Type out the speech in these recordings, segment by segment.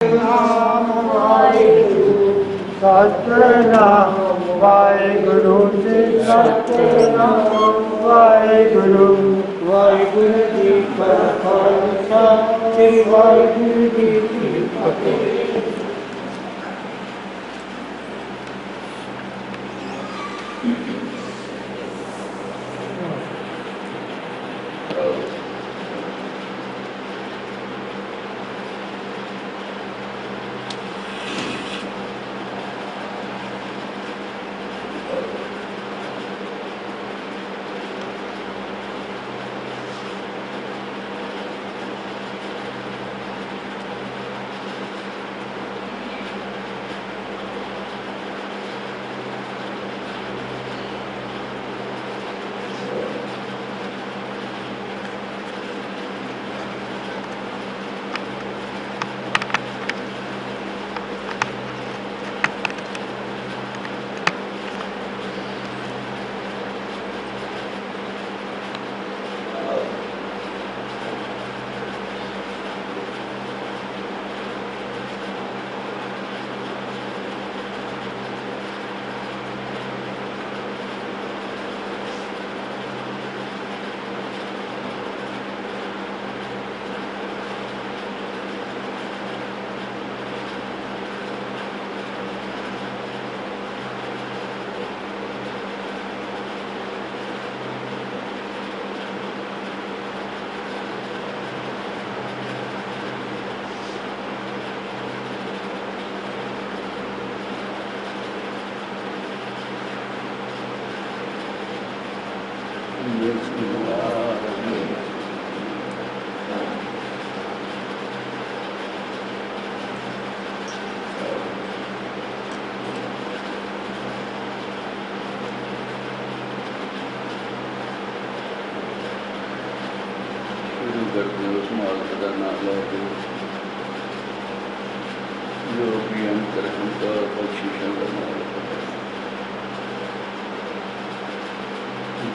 नाम वाहिगुरु सतनाम वाहिगुरु जी सतनाम वाहिगुरु वाहिगुरु जी का खालसा श्री वाहिगुरु जी की फतेह।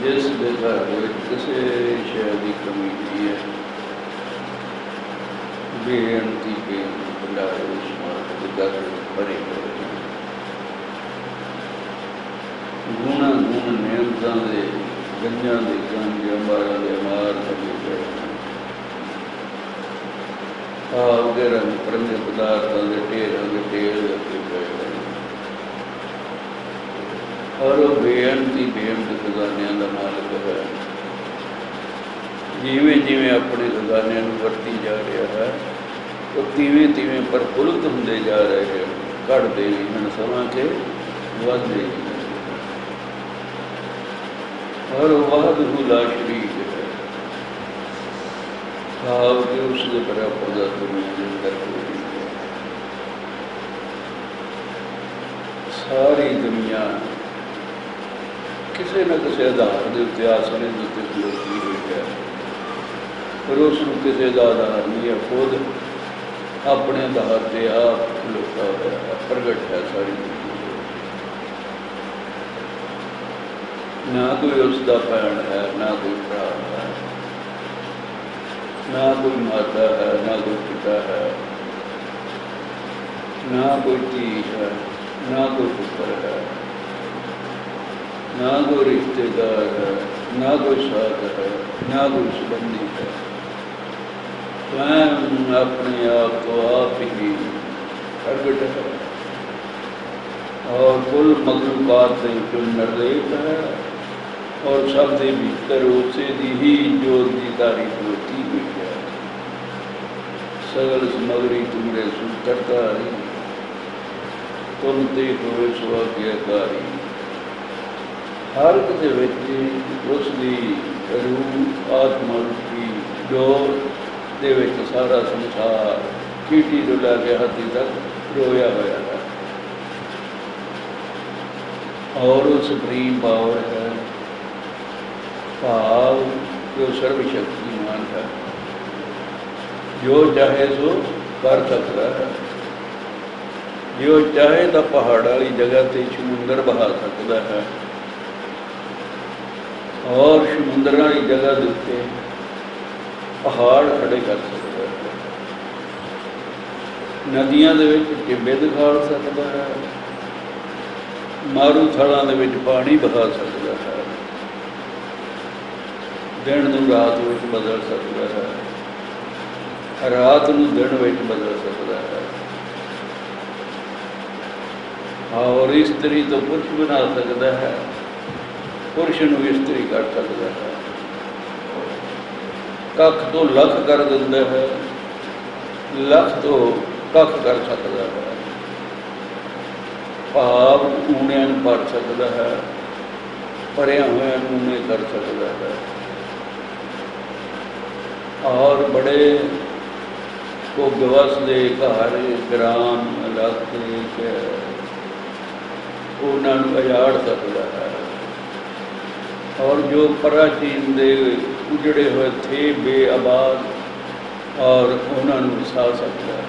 जिस घर किसी शय की कमी नहीं है, बेअंती भंडारे घर भरे पए गुणा गुण नियमतां दे गंजां दे गंज अंबारां दे मार लगे पए वगैरह परंगे पदार्थों के ढेरों के ढेर लगे पए और वो बेअंती खजानिया का मालिक है। जिमें जिमें अपने खजानिया वरती जा रहा है वो तिवें तिवें प्रफुल्लित होंगे जा रहे हैं, घटते नहीं हैं समा के बढ़ते नहीं। और वाहगुरु ला शरीक है, भाव के उसके बराबर का दुनिया कर सारी दुनिया किसी न किसी आधार के उत्ते आसरे के उत्ते खलोती हुई है, पर उसको किसी का आधार नहीं है, खुद अपने आधार से आप खलोता हुआ है, प्रगट है सारी दुनिया। ना कोई उसका भैन है, ना कोई भरा है, ना कोई माता है, ना कोई पिता है, ना कोई धी है, ना कोई पुत्र है, ना कोई रिश्तेदार है, ना कोई साथ है, ना कोई संबंधी है। स्वयं अपने आप को आप ही प्रगट है और कुल मखलूकात से कुल निर्लेप है और सब के भीतर उसे दी ही जोत की तारीफ होती हुई है। सगल समगरी तुमरे सुकरतारी तुम ते होए सुआज्ञाकारी। हर किसी उसकी रूह आत्मा रूपी डोर दे सारा संसार चीटी तो लैके हाथी तक रोया हुआ है और वो सुप्रीम पावर है, भाव जो सर्वशक्तिमान है, जो चाहे सो कर सकता है। जो चाहे तो पहाड़ वाली जगह से समुंदर बहा सकता है और समुद्र वाली जगह के उत्ते पहाड़ खड़े कर सकता है। ਨਦੀਆਂ ਦੇ ਵਿੱਚ ਟਿੱਬੇ ਦਿਖਾੜ ਸਕਦਾ ਹੈ, ਮਾਰੂ ਥਲਾਂ ਦੇ ਵਿੱਚ ਪਾਣੀ ਬਹਾ ਸਕਦਾ ਹੈ, ਦਿਨ ਨੂੰ ਰਾਤ ਵਿੱਚ ਬਦਲ ਸਕਦਾ ਹੈ, ਰਾਤ ਨੂੰ ਦਿਨ ਵਿੱਚ ਬਦਲ ਸਕਦਾ ਹੈ, ਔਰ ਇਸਤਰੀ ਤੋਂ ਪੁਰਸ਼ ਬਣਾ ਸਕਦਾ ਹੈ, ਪੁਰਸ਼ ਨੂੰ ਇਸਤਰੀ ਕਰ ਸਕਦਾ ਹੈ, ਕੱਖ ਤੋਂ ਲੱਖ ਕਰ ਦਿੰਦਾ ਹੈ, ਲੱਖ ਤੋਂ ਕੱਖ ਕਰ ਸਕਦਾ ਹੈ, ਭਾਵ ਊਣਿਆਂ ਨੂੰ ਭਰ ਸਕਦਾ ਹੈ, ਭਰਿਆ ਹੋਇਆਂ ਨੂੰ ਊਣੇ ਕਰ ਸਕਦਾ ਹੈ, ਔਰ ਬੜੇ ਭੁੱਗ ਵਸਦੇ ਘਰ ਗ੍ਰਾਮ ਇਲਾਕੇ 'ਚ ਉਹਨਾਂ ਨੂੰ ਉਜਾੜ ਸਕਦਾ ਹੈ, ਔਰ ਜੋ ਪ੍ਰਾਚੀਨ ਦੇ ਉਜੜੇ ਹੋਏ ਥੇ ਬੇਆਬਾਦ ਔਰ ਉਹਨਾਂ ਨੂੰ ਵਸਾ ਸਕਦਾ ਹੈ।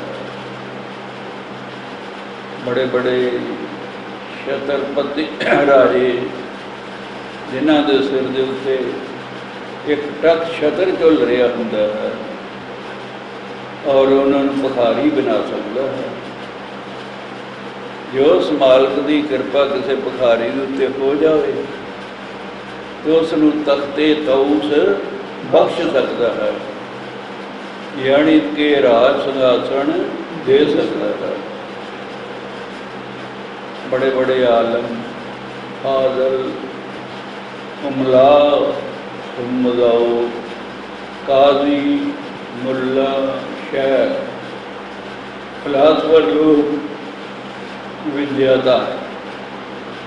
ਬੜੇ ਬੜੇ ਛਤਰਪਤੀ ਰਾਜੇ ਜਿਨ੍ਹਾਂ ਦੇ ਸਿਰ ਦੇ ਉੱਤੇ ਇੱਕ ਟੱਕ ਛਤਰ ਝੁੱਲ ਰਿਹਾ ਹੁੰਦਾ ਹੈ ਔਰ ਉਹਨਾਂ ਨੂੰ ਭਿਖਾਰੀ ਬਣਾ ਸਕਦਾ ਹੈ। ਜੋ ਉਸ ਮਾਲਕ ਦੀ ਕਿਰਪਾ ਕਿਸੇ ਭਿਖਾਰੀ ਦੇ ਉੱਤੇ ਹੋ ਜਾਵੇ ਤੇ ਉਸ ਨੂੰ ਤਖਤੇ ਤਊਸ ਬਖਸ਼ ਸਕਦਾ ਹੈ, ਯਾਨੀ ਕਿ ਰਾਜ ਸਿੰਘਾਸਣ ਦੇ ਸਕਦਾ ਹੈ। बड़े बड़े आलम फाजल उमला उम्मदाओ काजी मुल्ला शेख फिलासफर लोग विद्यादार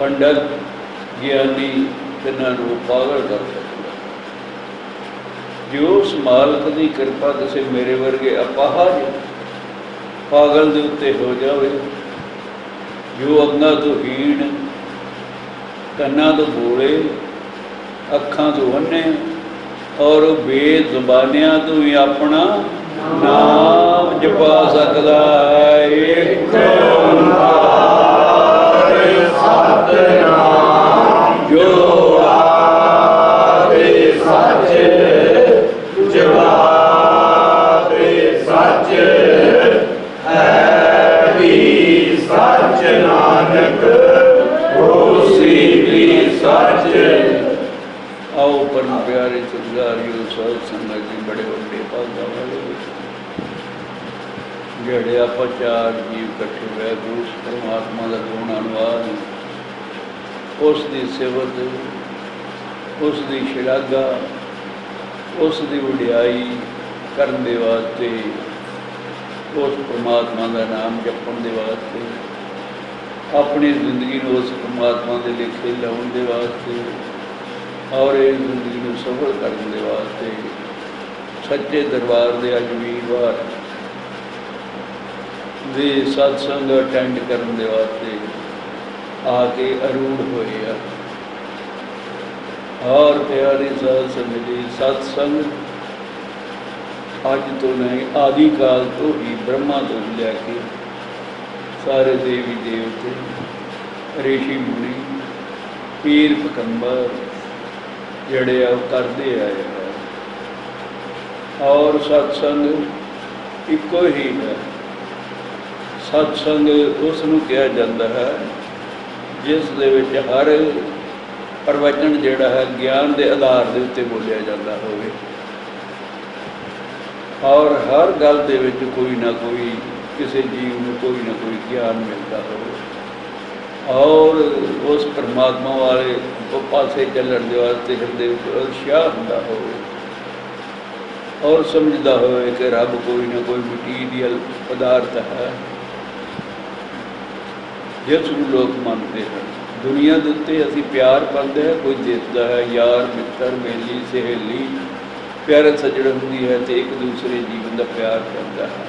पंडित ज्ञानी जिन्होंने पागल कर सकता। जो उस मालक की कृपा किसी मेरे वर्गे अपाहज पागल के उत्ते हो जाए, जो अंगां तो हीण कन्नां तो बोले अखां तो अन्ने और बेजुबानियां तो भी अपना नाम जपा सकदा है। एक ओंकार सतनाम जो आदि सच जवाबे सच सच नानक होसी भी सच। आओ परम प्यारे सतਿਕਾਰਯੋਗ साध संगत जी, बड़े ਵੱਡੇ ਭਾਗਾਂ वाले ਜਿਹੜੇ ਆਪਾਂ ਚਾਰ ਜੀਵ ਇਕੱਠੇ ਹੋਏ ਉਸ ਪਰਮਾਤਮਾ ਦਾ ਗੁਣ ਅਨੁਵਾਦ, ਉਸ ਦੀ ਸਿਫਤ, ਉਸ ਦੀ ਸ਼ਲਾਘਾ, ਉਸ ਦੀ ਵਡਿਆਈ ਕਰਨ ਦੇ ਵਾਸਤੇ, उस परमात्मा का नाम जपण के वास्ते, अपनी जिंदगी को उस परमात्मा के लेखे लाने के वास्ते और इस जिंदगी को सफल करने के वास्ते सच्चे दरबार के अज वीरवार दे सत्संग अटेंड करने के वास्ते आके अरूढ़ होए आ। और प्यारी साध संगत जी, सत्संग अज तो नहीं आदि काल तो ही ब्रह्मा तो लैके सारे देवी देवते ऋषि मुनि पीर पकंबर जड़े करते आए हैं। और सत्संग इको ही है। सत्संग उसनूं कहा जाता है जिस दे विच हर प्रवचन जिहड़ा है ज्ञान के आधार के उत्ते बोलिया जाता होवे और हर गल दे विच कोई ना कोई किसी जीव में कोई ना कोई ज्ञान मिलता हो और उस परमात्मा वाले पासे चलण के वास्ते हृदय उत्साह हुंदा हो और समझदा हो कि रब कोई ना कोई मटीरियल पदार्थ है जिसनूं लोग मानते हैं। दुनिया के उत्ते असीं प्यार पाते हैं, कोई दिसदा है यार मित्र मेली सहेली प्यारे सजड़ होंगी है तो एक दूसरे जीवन का प्यार करता है।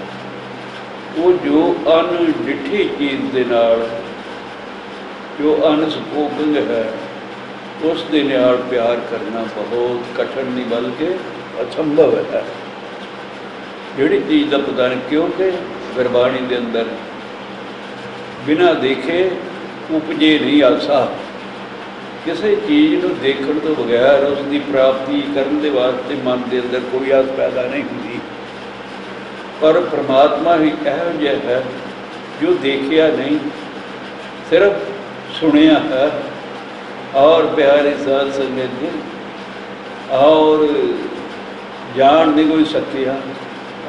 वो जो अनडिठी चीज़ के नाल जो अनस्पोकन है उस दे नाल प्यार करना बहुत कठिन नहीं बल्कि असंभव है। जिहड़ी चीज़ का पता नहीं क्योंकि गुरबाणी के अंदर बिना देखे उपजे नहीं आसा। किसी चीज़ को देखने तो बगैर उसकी प्राप्ति करने के वास्ते मन के अंदर कोई आस पैदा नहीं होती। पर परमात्मा ही यहो जिहा है जो देखिया नहीं, सिर्फ सुनिया है। और प्यारे साध संगत जी, और जान नहीं कोई सकिया,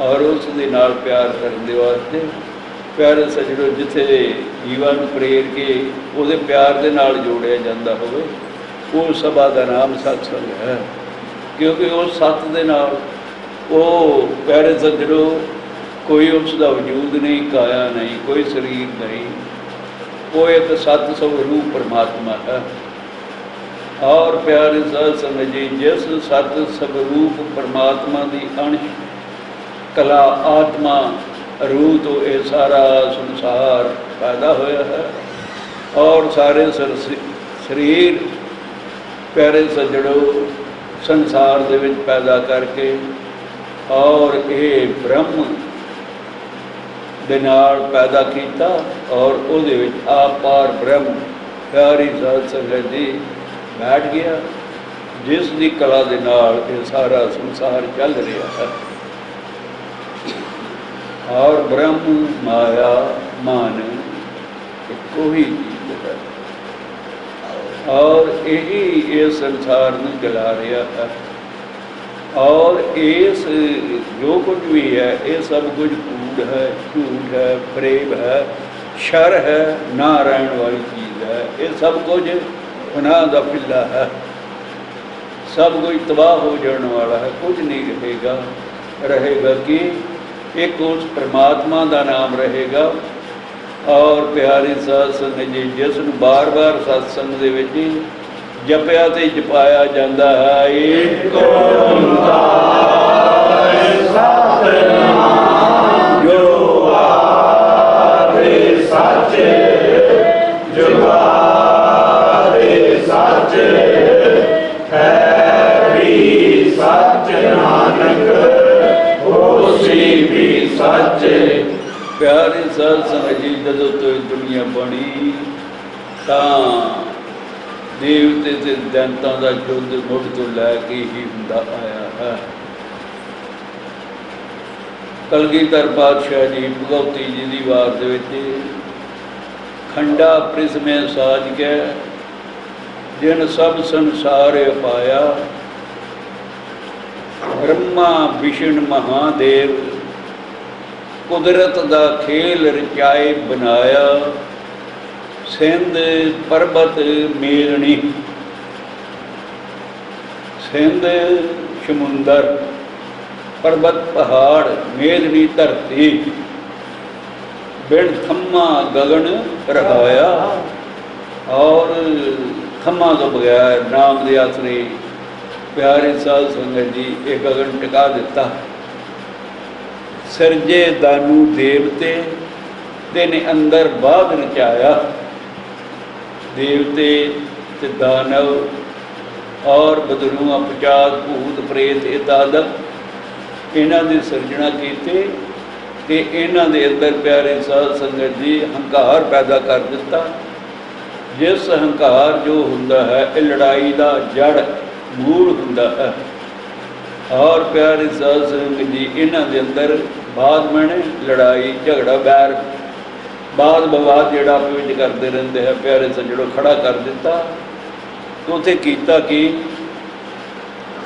और उस दे नाल प्यार करने वास्ते प्यारे सजड़ो जिथे जीवन प्रेर के उहदे प्यार दे नाल जोड़िया जाता होवे, वो सभा का नाम सत्संग है। क्योंकि उस सत्त दे नाल वो प्यारे सजड़ो कोई उसका वजूद नहीं, काया नहीं, कोई शरीर नहीं, वो एक सत स्वरूप परमात्मा है। और प्यारे साध संगत जी, जिस सत स्वरूप परमात्मा की अंश कला आत्मा रूह तो ये सारा संसार पैदा होया है। और सारे शरीर प्यारे सजड़ो संसार दे विच पैदा करके और ये ब्रह्म दे नाल पैदा किया, और उहदे विच आप पार ब्रह्म प्यारी साध संगत जी बैठ गया, जिस दी कला दे नाल ये सारा संसार चल रहा है। और ब्रह्म माया मन एको ही चीज है, और यही इस संसार में चला रहा है। और इस जो कुछ भी है ये सब कुछ कूड़ है, झूठ है, प्रेम है, शर है, ना रहने वाली चीज़ है। ये सब कुछ गुनाह का पिल्ला है, सब कुछ तबाह हो जाने वाला है, कुछ नहीं रहेगा। रहेगा कि एक उस परमात्मा का नाम रहेगा। और प्यारी साध संगत जी, जिसनूं बार बार सत्संग दे विच जपिया ते जपाया जाता है, एक ओंकार सतनाम जो आदि सच जुगादि सच है भी सच, नानक होसी भी सच। प्यारे साध संगत जी, जदों तो दुनिया बनी तां देवते ते दैंतां दा युद्ध मुढ़ तो लैके ही हुंदा आया है। कलगीधर पातशाह जी भगवती जी दी वार दे विच खंडा प्रिसमे साज के जिन सब संसार पाया, ब्रह्मा विष्णु महादेव कुदरत दा खेल रचाए बनाया। सिंध पर्बत मेलनी, सिंध समुंदर, पर्बत पहाड़, मेलनी धरती, बिन थम्मा गगन रहाया। और थम्मा तो बगैर नाम दे आसरे प्यारे साध संगत जी एक गगन टिका दिता। सिरजे दानू देवते तेने अंदर बाग रचाया। देवते ते दानव और बदरूआ पचास भूत प्रेत इतादत इन्हां दी सिरजना कीते ते इन्हां दे अंदर प्यारे साध संगत जी हंकार पैदा कर दिता। जिस हंकार जो हुंदा है ये लड़ाई दा जड़ मूल हुंदा है। और प्यारे साध संगत जी इन्हां दे अंदर बाद में लड़ाई झगड़ा बैर बाद बवाद जोड़ा आप करते रहते हैं, प्यारे सजड़ों खड़ा कर दिता। तो उत्थे कीता कि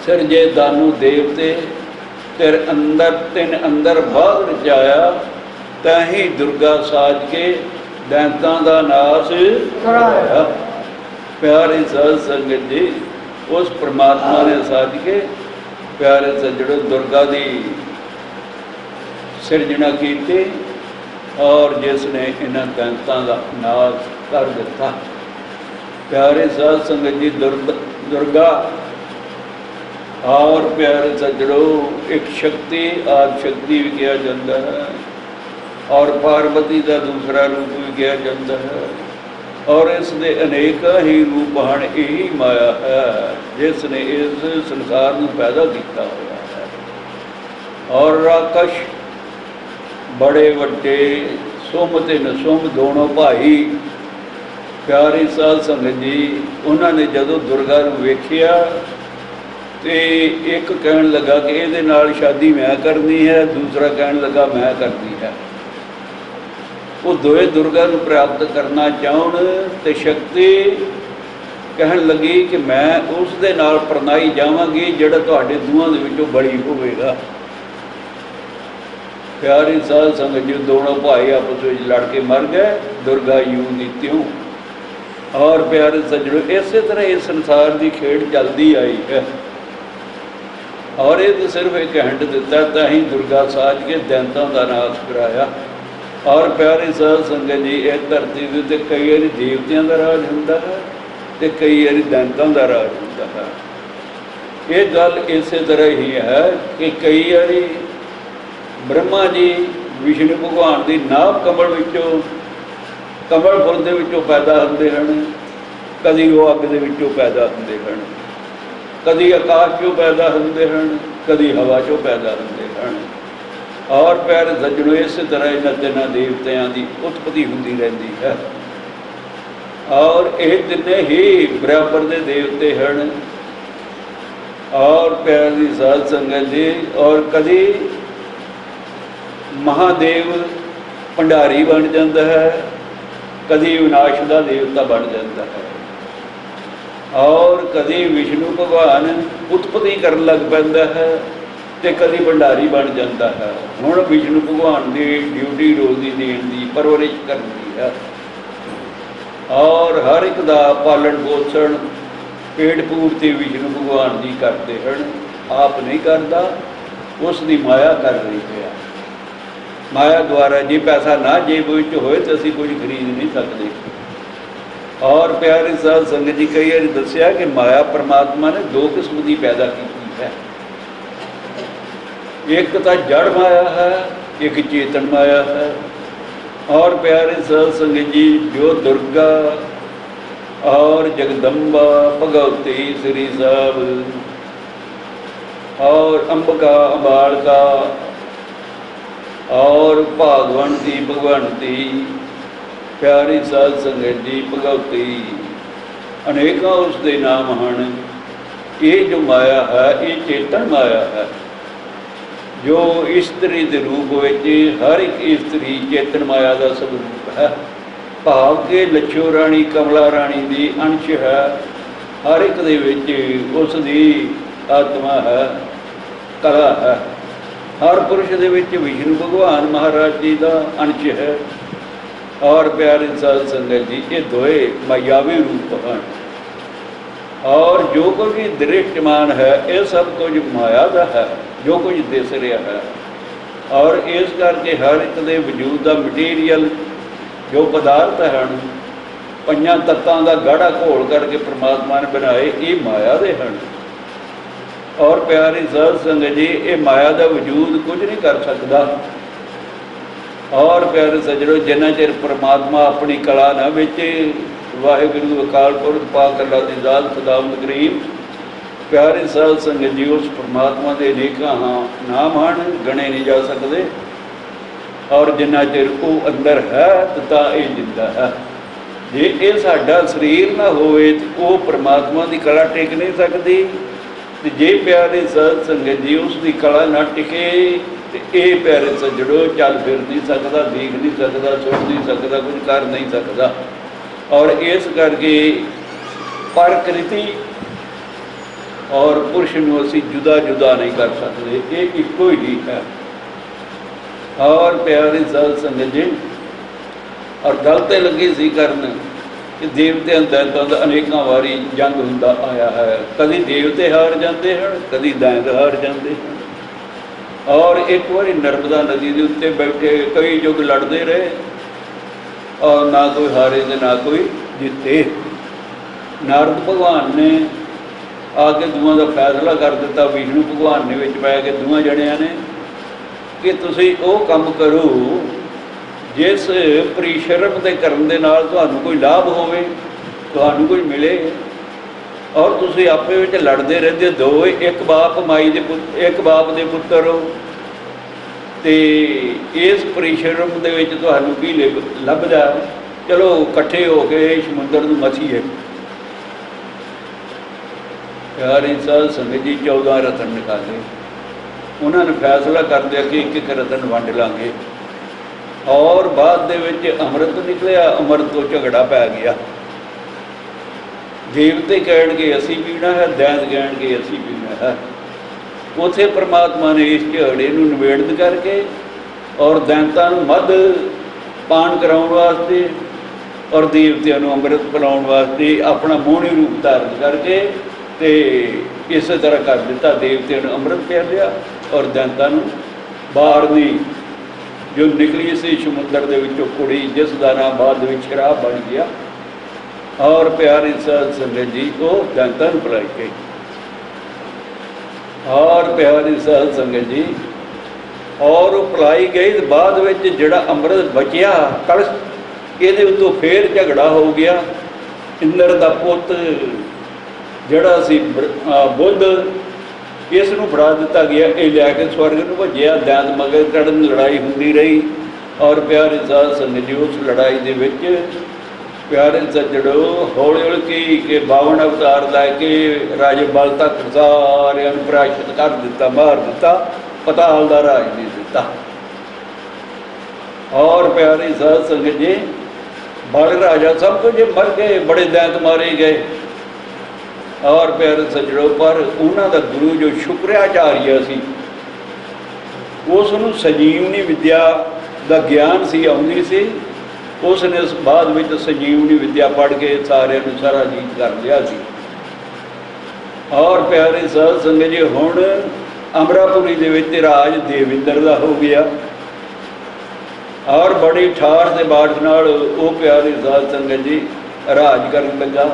सिरजे दानू देवते तेरे अंदर तेन अंदर बाग रचाया, ताही दुर्गा साज के दैंतां दा नाश कराया। प्यारे साध संगत जी उस परमात्मा ने साज के प्यारे सजड़ों दुर्गा दी सिरजना की और जिसने इन्हां दैंतां दा नाश कर दिता। प्यारे साध संगत जी दुर्गा और प्यारे सजड़ों एक शक्ति आदि शक्ति भी कहा जाता है, और पार्वती का दूसरा रूप भी कहा जाता है। और इसके अनेक ही रूप हैं। यही माया है जिसने इस संसार को पैदा किया हुआ है। और राकश बड़े वड्डे सुम ते नसुम दोनों भाई प्यारी साध संगत जी उन्होंने जदों दुर्गा नूं वेखिया ਤੇ ਇੱਕ ਕਹਿਣ ਲੱਗਾ ਕਿ ਇਹਦੇ ਨਾਲ ਸ਼ਾਦੀ ਮੈਂ ਕਰਨੀ ਹੈ, ਦੂਸਰਾ ਕਹਿਣ ਲੱਗਾ ਮੈਂ ਕਰਨੀ ਹੈ। ਉਹ ਦੋਵੇਂ ਦੁਰਗਾ ਨੂੰ ਪ੍ਰਾਪਤ ਕਰਨਾ ਚਾਹੁਣ ਤੇ ਸ਼ਕਤੀ ਕਹਿਣ ਲੱਗੀ ਕਿ ਮੈਂ ਉਸ ਦੇ ਨਾਲ ਪ੍ਰਣਾਈ ਜਾਵਾਂਗੀ ਜਿਹੜਾ ਤੁਹਾਡੇ ਦੋਹਾਂ ਦੇ ਵਿੱਚੋਂ ਬੜੀ ਹੋਵੇਗਾ। ਪਿਆਰੀ ਸਾਧ ਸੰਗਤ ਜੀ, ਦੋਨੋਂ ਭਾਈ ਆਪਸ ਵਿੱਚ ਲੜ ਕੇ ਮਰ ਗਏ। ਦੁਰਗਾ ਯੂ ਦੀ ਤਿਉਂ। ਔਰ ਪਿਆਰੇ ਸੱਜਣੋ, ਇਸੇ ਤਰ੍ਹਾਂ ਇਹ ਸੰਸਾਰ ਦੀ ਖੇਡ ਚੱਲਦੀ ਆਈ ਹੈ। ਔਰ ਇਹ ਤਾਂ ਸਿਰਫ ਇੱਕ ਹਿੰਟ ਦਿੱਤਾ, ਤਾਂ ਹੀ ਦੁਰਗਾ ਸਾਜ ਕੇ ਦੈਂਤਾਂ ਦਾ ਨਾਸ਼ ਕਰਾਇਆ। ਔਰ ਪਿਆਰੀ ਸਾਧ ਸੰਗਤ ਜੀ, ਇਹ ਧਰਤੀ ਦੇ ਉੱਤੇ ਕਈ ਵਾਰੀ ਦੇਵਤਿਆਂ ਦਾ ਰਾਜ ਹੁੰਦਾ ਹੈ ਤੇ ਕਈ ਵਾਰੀ ਦੈਂਤਾਂ ਦਾ ਰਾਜ ਹੁੰਦਾ ਹੈ। ਇਹ ਗੱਲ ਇਸੇ ਤਰ੍ਹਾਂ ਹੀ ਹੈ ਕਿ ਕਈ ਵਾਰੀ ਬ੍ਰਹਮਾ ਜੀ ਵਿਸ਼ਨੂੰ ਭਗਵਾਨ ਦੀ ਨਾਭ ਕਮਲ ਵਿੱਚੋਂ, ਕਮਲ ਫੁੱਲ ਦੇ ਵਿੱਚੋਂ ਪੈਦਾ ਹੁੰਦੇ ਹਨ, ਕਦੀ ਉਹ ਅੱਗ ਦੇ ਵਿੱਚੋਂ ਪੈਦਾ ਹੁੰਦੇ ਹਨ, ਕਦੀ ਆਕਾਸ਼ 'ਚੋਂ ਪੈਦਾ ਹੁੰਦੇ ਹਨ, ਕਦੀ ਹਵਾ 'ਚੋਂ ਪੈਦਾ ਹੁੰਦੇ ਹਨ। ਔਰ ਪਿਆਰੇ ਸੱਜਣੋ, ਇਸੇ ਤਰ੍ਹਾਂ ਇਹਨਾਂ ਤਿੰਨਾਂ ਦੇਵਤਿਆਂ ਦੀ ਉਤਪਤੀ ਹੁੰਦੀ ਰਹਿੰਦੀ ਹੈ। ਔਰ ਇਹ ਤਿੰਨੇ ਹੀ ਬਰਾਬਰ ਦੇ ਦੇਵਤੇ ਹਨ। ਔਰ ਪਿਆਰੀ ਸਾਧ ਸੰਗਤ ਜੀ, ਔਰ ਕਦੀ ਮਹਾਦੇਵ ਭੰਡਾਰੀ ਬਣ ਜਾਂਦਾ ਹੈ, ਕਦੀ ਵਿਨਾਸ਼ ਦਾ ਦੇਵਤਾ ਬਣ ਜਾਂਦਾ ਹੈ। ਔਰ ਕਦੀ ਵਿਸ਼ਨੂੰ ਭਗਵਾਨ ਉਤਪਤੀ ਕਰਨ ਲੱਗ ਪੈਂਦਾ ਹੈ ਤੇ ਕਦੀ ਭੰਡਾਰੀ ਬਣ ਜਾਂਦਾ ਹੈ। ਹੁਣ ਵਿਸ਼ਨੂੰ ਭਗਵਾਨ ਦੀ ਡਿਊਟੀ ਰੋਜ਼ੀ ਦੇਣ ਦੀ, ਪਰਵਰਿਸ਼ ਕਰਨ ਦੀ ਹੈ। ਔਰ ਹਰ ਇੱਕ ਦਾ ਪਾਲਣ ਪੋਸ਼ਣ, ਪੇਟ ਪੂਰਤੀ ਵਿਸ਼ਨੂੰ ਭਗਵਾਨ ਜੀ ਕਰਦੇ ਹਨ। ਆਪ ਨਹੀਂ ਕਰਦਾ, ਉਸ ਦੀ ਮਾਇਆ ਕਰ ਰਹੀ ਹੈ। ਮਾਇਆ ਦੁਆਰਾ, ਜੇ ਪੈਸਾ ਨਾ ਜੇਬ ਵਿੱਚ ਹੋਏ ਤਾਂ ਅਸੀਂ ਕੁਝ ਖਰੀਦ ਨਹੀਂ ਸਕਦੇ। ਔਰ ਪਿਆਰੇ ਸਾਧ ਸੰਗਤ ਜੀ, ਕਈ ਵਾਰੀ ਦੱਸਿਆ ਕਿ ਮਾਇਆ ਪਰਮਾਤਮਾ ਨੇ ਦੋ ਕਿਸਮ ਦੀ ਪੈਦਾ ਕੀਤੀ ਹੈ। ਇੱਕ ਤਾਂ ਜੜ ਮਾਇਆ ਹੈ, ਇੱਕ ਚੇਤਨ ਮਾਇਆ ਹੈ। ਔਰ ਪਿਆਰੇ ਸਾਧ ਸੰਗਤ ਜੀ, ਜੋ ਦੁਰਗਾ ਔਰ ਜਗਦੰਬਾ, ਭਗਵਤੀ ਸ੍ਰੀ ਸਾਹਿਬ ਔਰ ਅੰਬਿਕਾ, ਅੰਬਾਲਕਾ ਔਰ ਭਾਗਵੰਤੀ, ਭਗਵੰਤੀ, ਪਿਆਰੀ ਸਾਧ ਸੰਗਤ ਜੀ, ਭਗਵਤੀ, ਅਨੇਕਾਂ ਉਸ ਦੇ ਨਾਮ ਹਨ। ਇਹ ਜੋ ਮਾਇਆ ਹੈ, ਇਹ ਚੇਤਨ ਮਾਇਆ ਹੈ, ਜੋ ਇਸਤਰੀ ਦੇ ਰੂਪ ਵਿੱਚ ਹਰ ਇੱਕ ਇਸਤਰੀ ਚੇਤਨ ਮਾਇਆ ਦਾ ਸਰੂਪ ਹੈ। ਭਾਵ ਕਿ ਲੱਛੋ ਰਾਣੀ, ਕਮਲਾ ਰਾਣੀ ਦੀ ਅੰਸ਼ ਹੈ। ਹਰ ਇੱਕ ਦੇ ਵਿੱਚ ਉਸ ਦੀ ਆਤਮਾ ਹੈ, ਕਲਾ ਹੈ। ਹਰ ਪੁਰਸ਼ ਦੇ ਵਿੱਚ ਵਿਸ਼ਨੂੰ ਭਗਵਾਨ ਮਹਾਰਾਜ ਜੀ ਦਾ ਅੰਸ਼ ਹੈ। ਔਰ ਪਿਆਰੇ ਸਾਧ ਸੰਗਤ ਜੀ, ਇਹ ਦੋਏ ਮਾਇਆਵੀ ਰੂਪ ਹਨ। ਔਰ ਜੋ ਕੁਝ ਵੀ ਦ੍ਰਿਸ਼ਟਮਾਨ ਹੈ, ਇਹ ਸਭ ਕੁਝ ਮਾਇਆ ਦਾ ਹੈ, ਜੋ ਕੁਝ ਦਿਸ ਰਿਹਾ ਹੈ। ਔਰ ਇਸ ਕਰਕੇ ਹਰ ਇੱਕ ਦੇ ਵਜੂਦ ਦਾ ਮਟੀਰੀਅਲ, ਜੋ ਪਦਾਰਥ ਹਨ, ਪੰਜਾਂ ਤੱਤਾਂ ਦਾ ਗਾੜਾ ਘੋਲ ਕਰਕੇ ਪ੍ਰਮਾਤਮਾ ਨੇ ਬਣਾਏ, ਇਹ ਮਾਇਆ ਦੇ ਹਨ। ਔਰ ਪਿਆਰੀ ਸਾਧ ਸੰਗਤ ਜੀ, ਇਹ ਮਾਇਆ ਦਾ ਵਜੂਦ ਕੁਝ ਨਹੀਂ ਕਰ ਸਕਦਾ। ਔਰ ਪਿਆਰੇ ਸੱਜਣੋ, ਜਿੰਨਾ ਚਿਰ ਪ੍ਰਮਾਤਮਾ ਆਪਣੀ ਕਲਾ ਨਾ ਵੇਚੇ, ਵਾਹਿਗੁਰੂ ਅਕਾਲ ਪੁਰਖ ਪਾਕ ਅੱਲਾ ਦੀ ਜ਼ਾਤ ਖੁਦਾਵੰਦ ਕਰੀਮ, ਪਿਆਰੇ ਸਾਧ ਸੰਗਤ ਜੀ, ਉਸ ਪਰਮਾਤਮਾ ਦੇ ਅਨੇਕਾਂ ਨਾਮ ਹਨ, ਗਣੇ ਨਹੀਂ ਜਾ ਸਕਦੇ। ਔਰ ਜਿੰਨਾ ਚਿਰ ਉਹ ਅੰਦਰ ਹੈ ਤਾਂ ਇਹ ਜਿੰਦਾ ਹੈ। ਜੇ ਇਹ ਸਾਡਾ ਸਰੀਰ ਨਾ ਹੋਵੇ ਤਾਂ ਉਹ ਪਰਮਾਤਮਾ ਦੀ ਕਲਾ ਟਿਕ ਨਹੀਂ ਸਕਦੀ। ਤੇ ਜੇ ਪਿਆਰੇ ਸਾਧ ਸੰਗਤ ਜੀ, ਉਸ ਦੀ ਕਲਾ ਨਾ ਟਿਕੇ ਤੇ ਇਹ ਪਿਆਰੇ ਸੱਜਣੋ ਚੱਲ ਫਿਰ ਨਹੀਂ ਸਕਦਾ, ਦੇਖ ਨਹੀਂ ਸਕਦਾ, ਸੁਣ ਨਹੀਂ ਸਕਦਾ, ਕੁਝ ਕਰ ਨਹੀਂ ਸਕਦਾ। ਔਰ ਇਸ ਕਰਕੇ ਪ੍ਰਕਿਰਤੀ ਔਰ ਪੁਰਸ਼ ਨੂੰ ਅਸੀਂ ਜੁਦਾ ਜੁਦਾ ਨਹੀਂ ਕਰ ਸਕਦੇ, ਇਹ ਇੱਕੋ ਹੀ ਹੈ। ਔਰ ਪਿਆਰੇ ਸਾਧ ਸੰਗਤ ਜੀ, ਔਰ ਗੱਲ ਤੇ ਲੱਗੀ ਸੀ ਕਰਨ ਕਿ ਦੇਵਤਿਆਂ ਦੈਂਤਾਂ ਦਾ ਅਨੇਕਾਂ ਵਾਰੀ ਜੰਗ ਹੁੰਦਾ ਆਇਆ ਹੈ। ਕਦੀ ਦੇਵਤੇ ਹਾਰ ਜਾਂਦੇ ਹਨ, ਕਦੀ ਦੈਂਤ ਹਾਰ ਜਾਂਦੇ ਹਨ। ਔਰ ਇੱਕ ਵਾਰੀ ਨਰਮਦਾ ਨਦੀ ਦੇ ਉੱਤੇ ਬੈਠੇ ਕਈ ਯੁੱਗ ਲੜਦੇ ਰਹੇ, ਔਰ ਨਾ ਕੋਈ ਹਾਰੇ ਤੇ ਨਾ ਕੋਈ ਜਿੱਤੇ। ਨਾਰਦ ਭਗਵਾਨ ਨੇ ਆ ਕੇ ਦੋਵਾਂ ਦਾ ਫੈਸਲਾ ਕਰ ਦਿੱਤਾ, ਵਿਸ਼ਨੂੰ ਭਗਵਾਨ ਨੇ ਵਿੱਚ ਪੈ ਕੇ ਦੋਵਾਂ ਜਣਿਆਂ ਨੇ, ਕਿ ਤੁਸੀਂ ਉਹ ਕੰਮ ਕਰੋ ਜਿਸ ਪਰਿਸ਼ਰਮ ਦੇ ਕਰਨ ਦੇ ਨਾਲ ਤੁਹਾਨੂੰ ਕੋਈ ਲਾਭ ਹੋਵੇ, ਤੁਹਾਨੂੰ ਕੁਝ ਮਿਲੇ। ਔਰ ਤੁਸੀਂ ਆਪੇ ਵਿੱਚ ਲੜਦੇ ਰਹਿੰਦੇ ਦੋ, ਇੱਕ ਬਾਪ ਮਾਈ ਦੇ ਪੁੱਤ, ਇੱਕ ਬਾਪ ਦੇ ਪੁੱਤਰ ਹੋ, ਤੇ ਇਸ ਪਰਿਸ਼ਰਮ ਦੇ ਵਿੱਚ ਤੁਹਾਨੂੰ ਕੀ ਲੱਭਦਾ? ਚਲੋ ਇਕੱਠੇ ਹੋ ਕੇ ਸਮੁੰਦਰ ਨੂੰ ਮੱਛੀਏ। प्यारी साध संगत जी 14 रतन निकाले। उन्होंने फैसला कर दिया कि एक रतन वंड लांगे और बाद दे विच अमृत निकलिया। अमृत तो झगड़ा पै गया। देवते कहणगे असी पीना है, दैत कहणगे असी पीना है। उत्थे परमात्मा ने इस झगड़े नूं निबेड़न करके और दैंतां नूं मध पान कराउण वास्ते और देवतियां नूं अमृत पिलाउण वास्ते अपना मोहनी रूप धारण करके ते इस तरह कर दिता। देवतियां नूं अमृत पिया लिया और दैंतां नूं बारनी जो निकली सी समुद्र दे विचों कुड़ी, जिसका नाम बाद विच शराब बन गया। और प्यारी साध संगत जी को दैंतां नूं पिलाई गई। और प्यारी साध संगत जी और पिलाई गई। बाद विच जिहड़ा अमृत बचिया कलश, ਇਹਦੇ ਉੱਤੋਂ ਫੇਰ झगड़ा हो गया। इंद्र का पुत ਜਿਹੜਾ ਸੀ बुध, इस नूं फड़ा दिता गया। ये लैके स्वर्ग नूं भज्जिया। दैत मगर कड़न लड़ाई होंदी रही। और प्यारे साध संगत जी उस लड़ाई दे विच प्यारे सज्जड़ो हौली हौली कि 52 अवतार लैके राजे बल तक सारिਆਂ ਨੂੰ पराजित कर दिता, मार दिता, पताल का राज दे दिता। और प्यारे साध संगत जी बड़े राजा सब कुछ मर गए, बड़े दैत मारे गए। और प्यारे सज्जड़ों पर उन्हों का गुरु जो शुक्राचार्य सी, उसनूं संजीवनी विद्या का ज्ञान सी आउंदी सी। उसने बाद में संजीवनी विद्या पढ़ के सारे सारा जीत कर लिया सी। और प्यारे साध संगत जी हुण अमरापुरी दे विच राज देविंਦਰ का हो गया। और बड़ी ठार से बाट नाल वो प्यारी साध संगत जी राज करन लगा।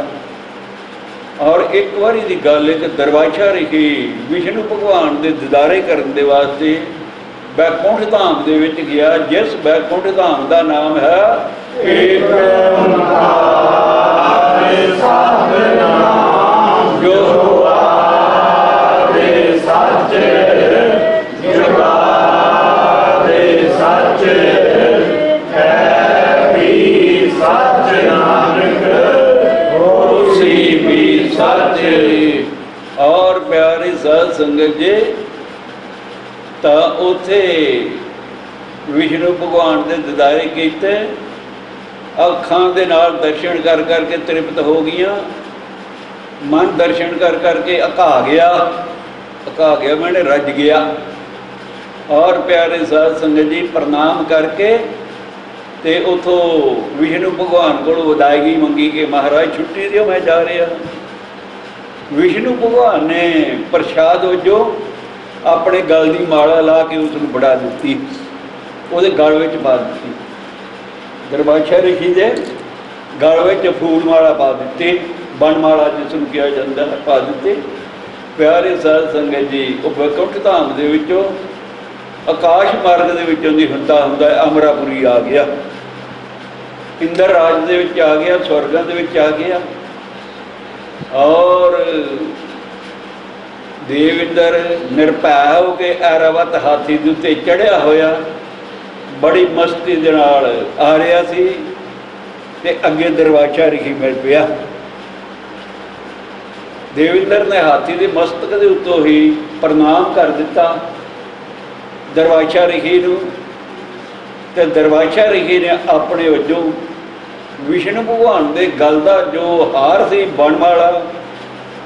और एक बारी की गल है कि दरबाशा रिखी विष्णु भगवान के दीदारे करने के वास्ते बैकुंठ धाम दे विच गया, जिस बैकुंठ धाम का नाम है एक जो सच सच है भी सच नानक उसी भी सच। और प्यारी साध संगत जी तो उथे विष्णु भगवान के दीदारे किए, अखां दे नाल दर्शन कर करके तृप्त हो गया। मन दर्शन कर करके अका गया मैंने रज गया। और प्यारे साध संगत जी प्रणाम करके ते उथों विष्णु भगवान को विदायगी मंगी कि महाराज छुट्टी दिओ, मैं जा रहा। विष्णु भगवान ने प्रसाद वजों अपने गल की माला ला के उसनूं बढ़ा दी, वो गल में पा दी। दरबाशा ऋषि के गल में फूल माला पा दी, बनमाला जिसनूं कहा जाता है पा दी। प्यारे साध संगत जी वो बैकुंठ धाम दे विचों आकाश मार्ग दे विचों दी हुंदा हुंदा अमरापुरी आ गया। इंद्र राज दे विच आ गया, स्वर्गां दे विच आ गया। और देविंਦਰ निरभै हो के ऐरावत हाथी के उत्ते चढ़िया होया बड़ी मस्ती दे नाल आ रहा सी ते अगे दरबाशा ऋषि मिल पिया। देविंਦਰ ने हाथी के मस्तक के उत्तों ही प्रणाम कर दिता दरबाशा ऋषि नूं। ते दरबाशा ऋषि ने अपने वजों विष्णु भगवान के गल का जो हार सी बनमाला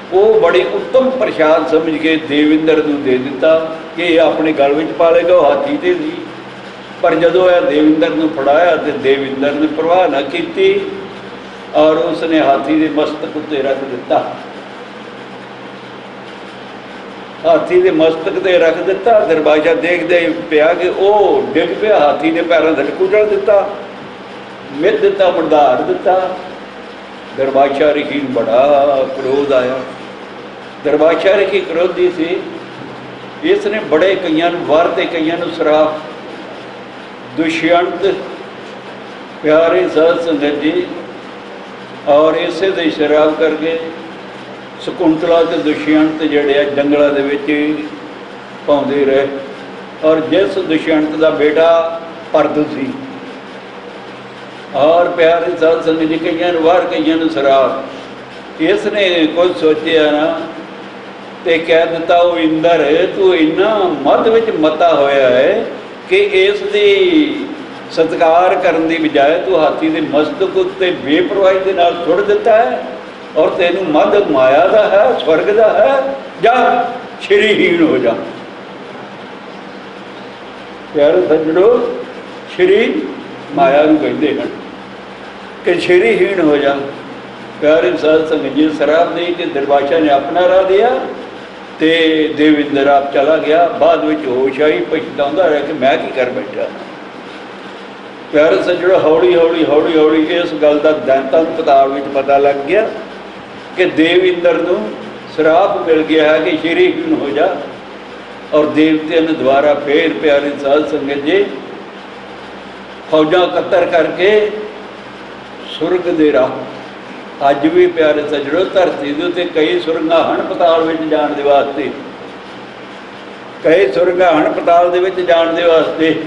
वो बड़ी उत्तम प्रसाद समझ के देविंਦਰ नूं दे दिता कि अपने गल में पा लेगा। हाथी ते सी, पर जदों यह देविंਦਰ नूं फड़ाया तो देविंਦਰ ने परवाह न की और उसने हाथी के मस्तक उत्ते रख दिता। हाथी के मस्तक ते रख दिता। दरबाशा देखते पिया कि वह डिग पिया, हाथी के पैरों थले कुचल दिता, मिध दिता, मंडार दिता। दरबाशा ऋषि बड़ा क्रोध आया। दरबाशा ऋषि क्रोधी सी, इसने बड़े कईयां वर ते कईयां श्राप। दुष्यंत प्यारे साध संगत जी और इसे दे श्राप करके शकुंतला ते दुष्यंत जड़े जंगलों के विच पाउंदे रहे। और जिस दुष्यंत का बेटा परद सी और प्यारे साध संगत जी कईयां वार कईयां श्राप। इसने कुछ सोचा ना ਤੇ ਕਹਿ ਦਿੱਤਾ ਉਹ ਇੰਦਰ ਤੂੰ ਇੰਨਾ ਮੱਧ ਵਿੱਚ ਮਤਾ ਹੋਇਆ ਹੈ ਕਿ ਇਸ ਦੀ ਸਤਿਕਾਰ ਕਰਨ ਦੀ ਬਜਾਏ ਤੂੰ ਹਾਥੀ ਦੇ ਮਸਤਕ ਉੱਤੇ ਬੇਪਰਵਾਹੀ ਦੇ ਨਾਲ ਸੁੱਟ ਦਿੱਤਾ ਹੈ, ਔਰ ਤੈਨੂੰ ਮੱਧ ਮਾਇਆ ਦਾ ਹੈ, ਸਵਰਗ ਦਾ ਹੈ, ਜਾ ਸ਼੍ਰੀਹੀਣ ਹੋ ਜਾ। ਪਿਆਰੇ ਸੱਜਣੋ, ਸ਼੍ਰੀ ਮਾਇਆ ਨੂੰ ਕਹਿੰਦੇ ਹਨ ਕਿ ਸ਼੍ਰੀਹੀਣ ਹੋ ਜਾ। ਪਿਆਰੇ ਸਾਧ ਸੰਗਤ ਜੀ, ਸ਼ਰਾਬ ਦੇ ਕੇ ਦਰਬਾਸ਼ਾ ਨੇ ਆਪਣਾ ਰਾਹ ਦਿਆ ਤੇ ਦੇਵਿੰਦਰ ਆਪ ਚਲਾ ਗਿਆ। ਬਾਅਦ ਵਿੱਚ ਹੋਸ਼ ਆਈ, ਪਛਤਾਉਂਦਾ ਰਿਹਾ ਕਿ ਮੈਂ ਕੀ ਕਰ ਬੈਠਾ। ਪਿਆਰੇ ਸੱਜਣੋ, ਹੌਲੀ ਹੌਲੀ ਇਸ ਗੱਲ ਦਾ ਦੈਂਤਾਂ ਨੂੰ ਪਤਾਲ ਵਿੱਚ ਪਤਾ ਲੱਗ ਗਿਆ ਕਿ ਦੇਵਿੰਦਰ ਨੂੰ ਸ਼ਰਾਪ ਮਿਲ ਗਿਆ ਹੈ ਕਿ ਸ਼੍ਰੀਹੀਣ ਹੋ ਜਾ। ਔਰ ਦੇਵਤਿਆਂ ਨੇ ਦੁਆਰਾ ਫੇਰ ਪਿਆਰੇ ਸਾਧ ਸੰਗਤ ਜੀ ਫੌਜਾਂ ਇਕੱਤਰ ਕਰਕੇ ਸੁਰਗ ਦੇ ਰਾਹ। ਅੱਜ ਵੀ ਪਿਆਰੇ ਸੱਜਣੋ ਧਰਤੀ ਦੇ ਉੱਤੇ ਕਈ ਸੁਰੰਗਾਂ ਹਨ ਪਤਾਲ ਵਿੱਚ ਜਾਣ ਦੇ ਵਾਸਤੇ, ਕਈ ਸੁਰੰਗਾਂ ਹਨ ਪਤਾਲ ਦੇ ਵਿੱਚ ਜਾਣ ਦੇ ਵਾਸਤੇ।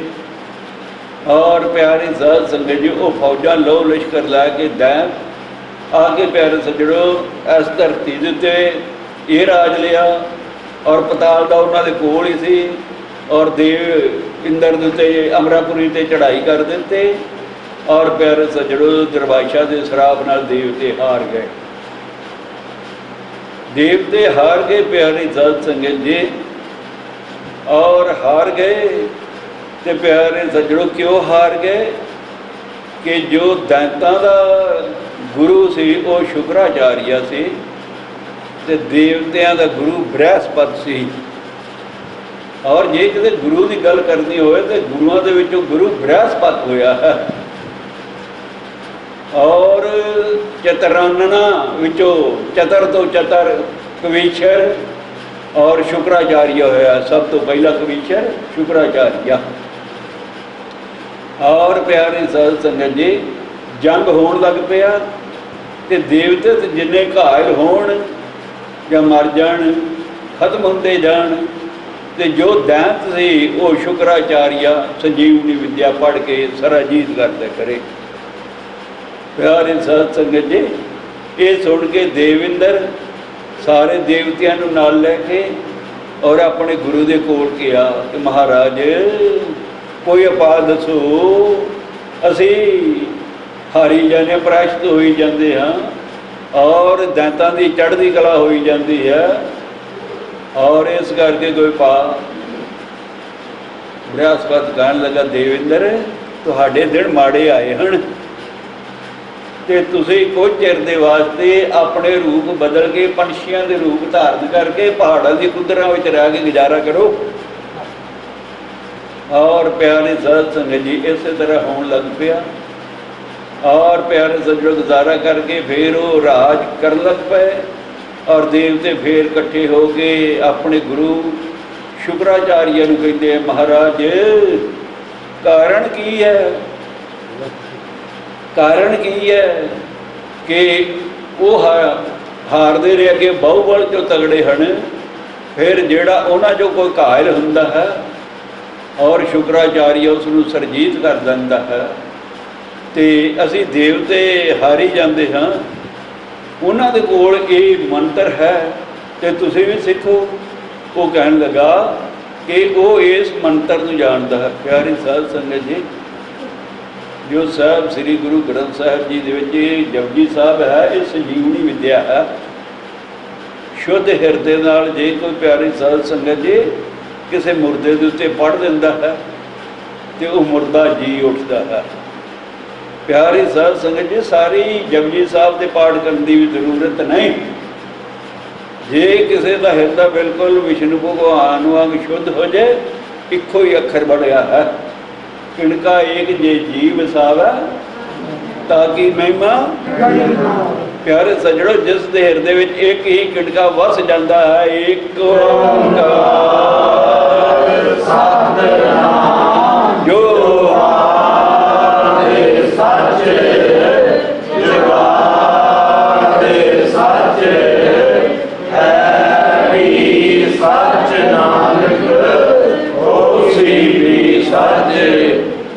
ਔਰ ਪਿਆਰੀ ਸਾਧ ਸੰਗਤ ਜੀ ਉਹ ਫੌਜਾਂ ਲੋ ਲਸ਼ਕਰ ਲਾ ਕੇ ਦੈਨ ਆ ਕੇ ਪਿਆਰੇ ਸੱਜਣੋ ਇਸ ਧਰਤੀ ਦੇ ਉੱਤੇ ਇਹ ਰਾਜ ਲਿਆ। ਔਰ ਪਤਾਲ ਦਾ ਉਹਨਾਂ ਦੇ ਕੋਲ ਹੀ ਸੀ। ਔਰ ਦੇਵ ਇੰਦਰ ਦੇ ਉੱਤੇ ਅਮਰਾਪੁਰੀ 'ਤੇ ਚੜ੍ਹਾਈ ਕਰ ਦਿੱਤੇ। ਔਰ ਪਿਆਰੇ ਸੱਜਣੋ ਦਰਬਾਸ਼ਾ ਦੇ ਸ਼ਰਾਪ ਨਾਲ ਦੇਵਤੇ ਹਾਰ ਗਏ। ਦੇਵਤੇ ਹਾਰ ਗਏ ਪਿਆਰੀ ਸਾਧ ਸੰਗਤ ਜੀ, ਔਰ ਹਾਰ ਗਏ। ਤੇ ਪਿਆਰੇ ਸੱਜਣੋ ਕਿਉਂ ਹਾਰ ਗਏ ਕਿ ਜੋ ਦੈਂਤਾਂ ਦਾ ਗੁਰੂ ਸੀ ਉਹ ਸ਼ੁਕਰਾਚਾਰੀਆ ਸੀ ਤੇ ਦੇਵਤਿਆਂ ਦਾ ਗੁਰੂ ਬ੍ਰਹਿਸਪਤ ਸੀ। ਔਰ ਜੇ ਕਿਤੇ ਗੁਰੂ ਦੀ ਗੱਲ ਕਰਨੀ ਹੋਵੇ ਤੇ ਗੁਰੂਆਂ ਦੇ ਵਿੱਚੋਂ ਗੁਰੂ ਬ੍ਰਹਿਸਪਤ ਹੋਇਆ ਹੈ। ਔਰ ਚਤਰਾਨਨਾਂ ਵਿੱਚੋਂ ਚਤਰ ਤੋਂ ਚਤਰ ਕਵੀਸ਼ਰ ਔਰ ਸ਼ੁਕਰਾਚਾਰੀਆ ਹੋਇਆ। ਸਭ ਤੋਂ ਪਹਿਲਾ ਕਵੀਸ਼ਰ ਸ਼ੁਕਰਾਚਾਰੀਆ। ਔਰ ਪਿਆਰੀ ਸਾਧ ਸੰਗਤ ਜੀ ਜੰਗ ਹੋਣ ਲੱਗ ਪਿਆ ਤੇ ਦੇਵਤੇ ਤੇ ਜਿੰਨੇ ਘਾਇਲ ਹੋਣ ਜਾਂ ਮਰ ਜਾਣ, ਖਤਮ ਹੁੰਦੇ ਜਾਣ। ਤੇ ਜੋ ਦੈਂਤ ਸੀ ਉਹ ਸ਼ੁਕਰਾਚਾਰੀਆ ਸੰਜੀਵਨੀ ਵਿਦਿਆ ਪੜ੍ਹ ਕੇ ਸਰਾਜੀਤ ਕਰਦੇ ਕਰੇ। ਪਿਆਰੇ ਸਾਧ ਸੰਗਤ ਜੀ ਇਹ ਸੁਣ ਕੇ ਦੇਵਿੰਦਰ ਸਾਰੇ ਦੇਵਤਿਆਂ ਨੂੰ ਨਾਲ ਲੈ ਕੇ ਔਰ ਆਪਣੇ ਗੁਰੂ ਦੇ ਕੋਲ ਗਿਆ ਕਿ ਮਹਾਰਾਜ ਕੋਈ ਉਪਾਅ ਦੱਸੋ, ਅਸੀਂ ਹਾਰੀ ਜਾਂਦੇ, ਪਰਾਸ਼ਤ ਹੋਈ ਜਾਂਦੇ ਹਾਂ ਔਰ ਦੈਂਤਾਂ ਦੀ ਚੜ੍ਹਦੀ ਕਲਾ ਹੋਈ ਜਾਂਦੀ ਹੈ। ਔਰ ਇਸ ਕਰਕੇ ਕੋਈ ਉਪਾਅ। ਬ੍ਰਹਿਸਪਤ ਕਹਿਣ ਲੱਗਾ ਦੇਵਿੰਦਰ ਤੁਹਾਡੇ ਦਿਨ ਮਾੜੇ ਆਏ ਹਨ ਤੇ ਤੁਸੀਂ ਕੁਝ ਚਿਰ ਦੇ ਵਾਸਤੇ ਆਪਣੇ ਰੂਪ ਬਦਲ ਕੇ ਪੰਛੀਆਂ ਦੇ ਰੂਪ ਧਾਰਨ ਕਰਕੇ ਪਹਾੜਾਂ ਦੀ ਕੁਦਰਾਂ ਵਿੱਚ ਰਹਿ ਕੇ ਗੁਜ਼ਾਰਾ ਕਰੋ। ਔਰ ਪਿਆਰੇ ਸਾਧ ਸੰਗਤ ਜੀ ਇਸੇ ਤਰ੍ਹਾਂ ਹੋਣ ਲੱਗ ਪਿਆ। ਔਰ ਪਿਆਰੇ ਸੱਜਣੋ ਗੁਜ਼ਾਰਾ ਕਰਕੇ ਫਿਰ ਉਹ ਰਾਜ ਕਰਨ ਲੱਗ ਪਏ। ਔਰ ਦੇਵਤੇ ਫਿਰ ਇਕੱਠੇ ਹੋ ਕੇ ਆਪਣੇ ਗੁਰੂ ਸ਼ੁਕਰਾਚਾਰੀਆ ਨੂੰ ਕਹਿੰਦੇ ਮਹਾਰਾਜ ਕਾਰਨ ਕੀ ਹੈ? ਕਾਰਨ ਕੀ ਹੈ ਕਿ ਉਹ ਹਾਰਦੇ ਰਹੇ ਅੱਗੇ ਬਾਹੂਬਲ ਚੋਂ ਤਗੜੇ ਹਨ। ਫਿਰ ਜਿਹੜਾ ਉਹਨਾਂ 'ਚੋਂ ਕੋਈ ਘਾਇਲ ਹੁੰਦਾ ਹੈ ਔਰ ਸ਼ੁਕਰਾਚਾਰੀਆ ਉਸ ਨੂੰ ਸਰਜੀਤ ਕਰ ਦਿੰਦਾ ਹੈ ਤੇ ਅਸੀਂ ਦੇਵਤੇ ਹਾਰੀ ਜਾਂਦੇ ਹਾਂ। ਉਹਨਾਂ ਦੇ ਕੋਲ ਇਹ ਮੰਤਰ ਹੈ ਤੇ ਤੁਸੀਂ ਵੀ ਸਿੱਖੋ। ਉਹ ਕਹਿਣ ਲੱਗਾ ਕਿ ਉਹ ਇਸ ਮੰਤਰ ਨੂੰ ਜਾਣਦਾ ਹੈ। ਪਿਆਰੀ ਸਾਧ ਸੰਗਤ ਜੀ ਜੋ ਸਾਹਿਬ ਸ੍ਰੀ ਗੁਰੂ ਗ੍ਰੰਥ ਸਾਹਿਬ ਜੀ ਦੇ ਵਿੱਚ ਜਪਜੀ ਸਾਹਿਬ ਹੈ ਇਹ ਸੰਜੀਵਨੀ ਵਿਦਿਆ ਹੈ। ਸ਼ੁੱਧ ਹਿਰਦੇ ਨਾਲ ਜੇ ਕੋਈ ਪਿਆਰੀ ਸਾਧ ਸੰਗਤ ਜੀ ਕਿਸੇ ਮੁਰਦੇ ਦੇ ਉੱਤੇ ਪੜ੍ਹ ਦਿੰਦਾ ਹੈ ਤੇ ਉਹ ਮੁਰਦਾ ਜੀ ਉੱਠਦਾ ਹੈ। ਪਿਆਰੀ ਸਾਧ ਸੰਗਤ ਜੀ ਸਾਰੀ ਜਪਜੀ ਸਾਹਿਬ ਦੇ ਪਾਠ ਕਰਨ ਦੀ ਵੀ ਜ਼ਰੂਰਤ ਨਹੀਂ। ਜੇ ਕਿਸੇ ਦਾ ਹਿਰਦਾ ਬਿਲਕੁਲ ਵਿਸ਼ਨੂੰ ਭਗਵਾਨ ਵਾਂਗ ਸ਼ੁੱਧ ਹੋ ਜਾਏ, ਇੱਕੋ ਹੀ ਅੱਖਰ ਬਣਿਆ ਹੈ ਕਿਣਕਾ ਏਕ ਜੇ ਜੀਵ ਵਸਾਵੈ ਤਾਂ ਕੀ ਮਹਿਮਾ। ਪਿਆਰੇ ਸੱਜਣੋ ਜਿਸ ਦੇ ਹਿਰਦੇ ਵਿੱਚ ਇੱਕ ਹੀ ਕਿਣਕਾ ਵਸ ਜਾਂਦਾ ਹੈ, ਏਕ ਓੰਕਾਰ ਸਤਿਨਾਮ ਜੋ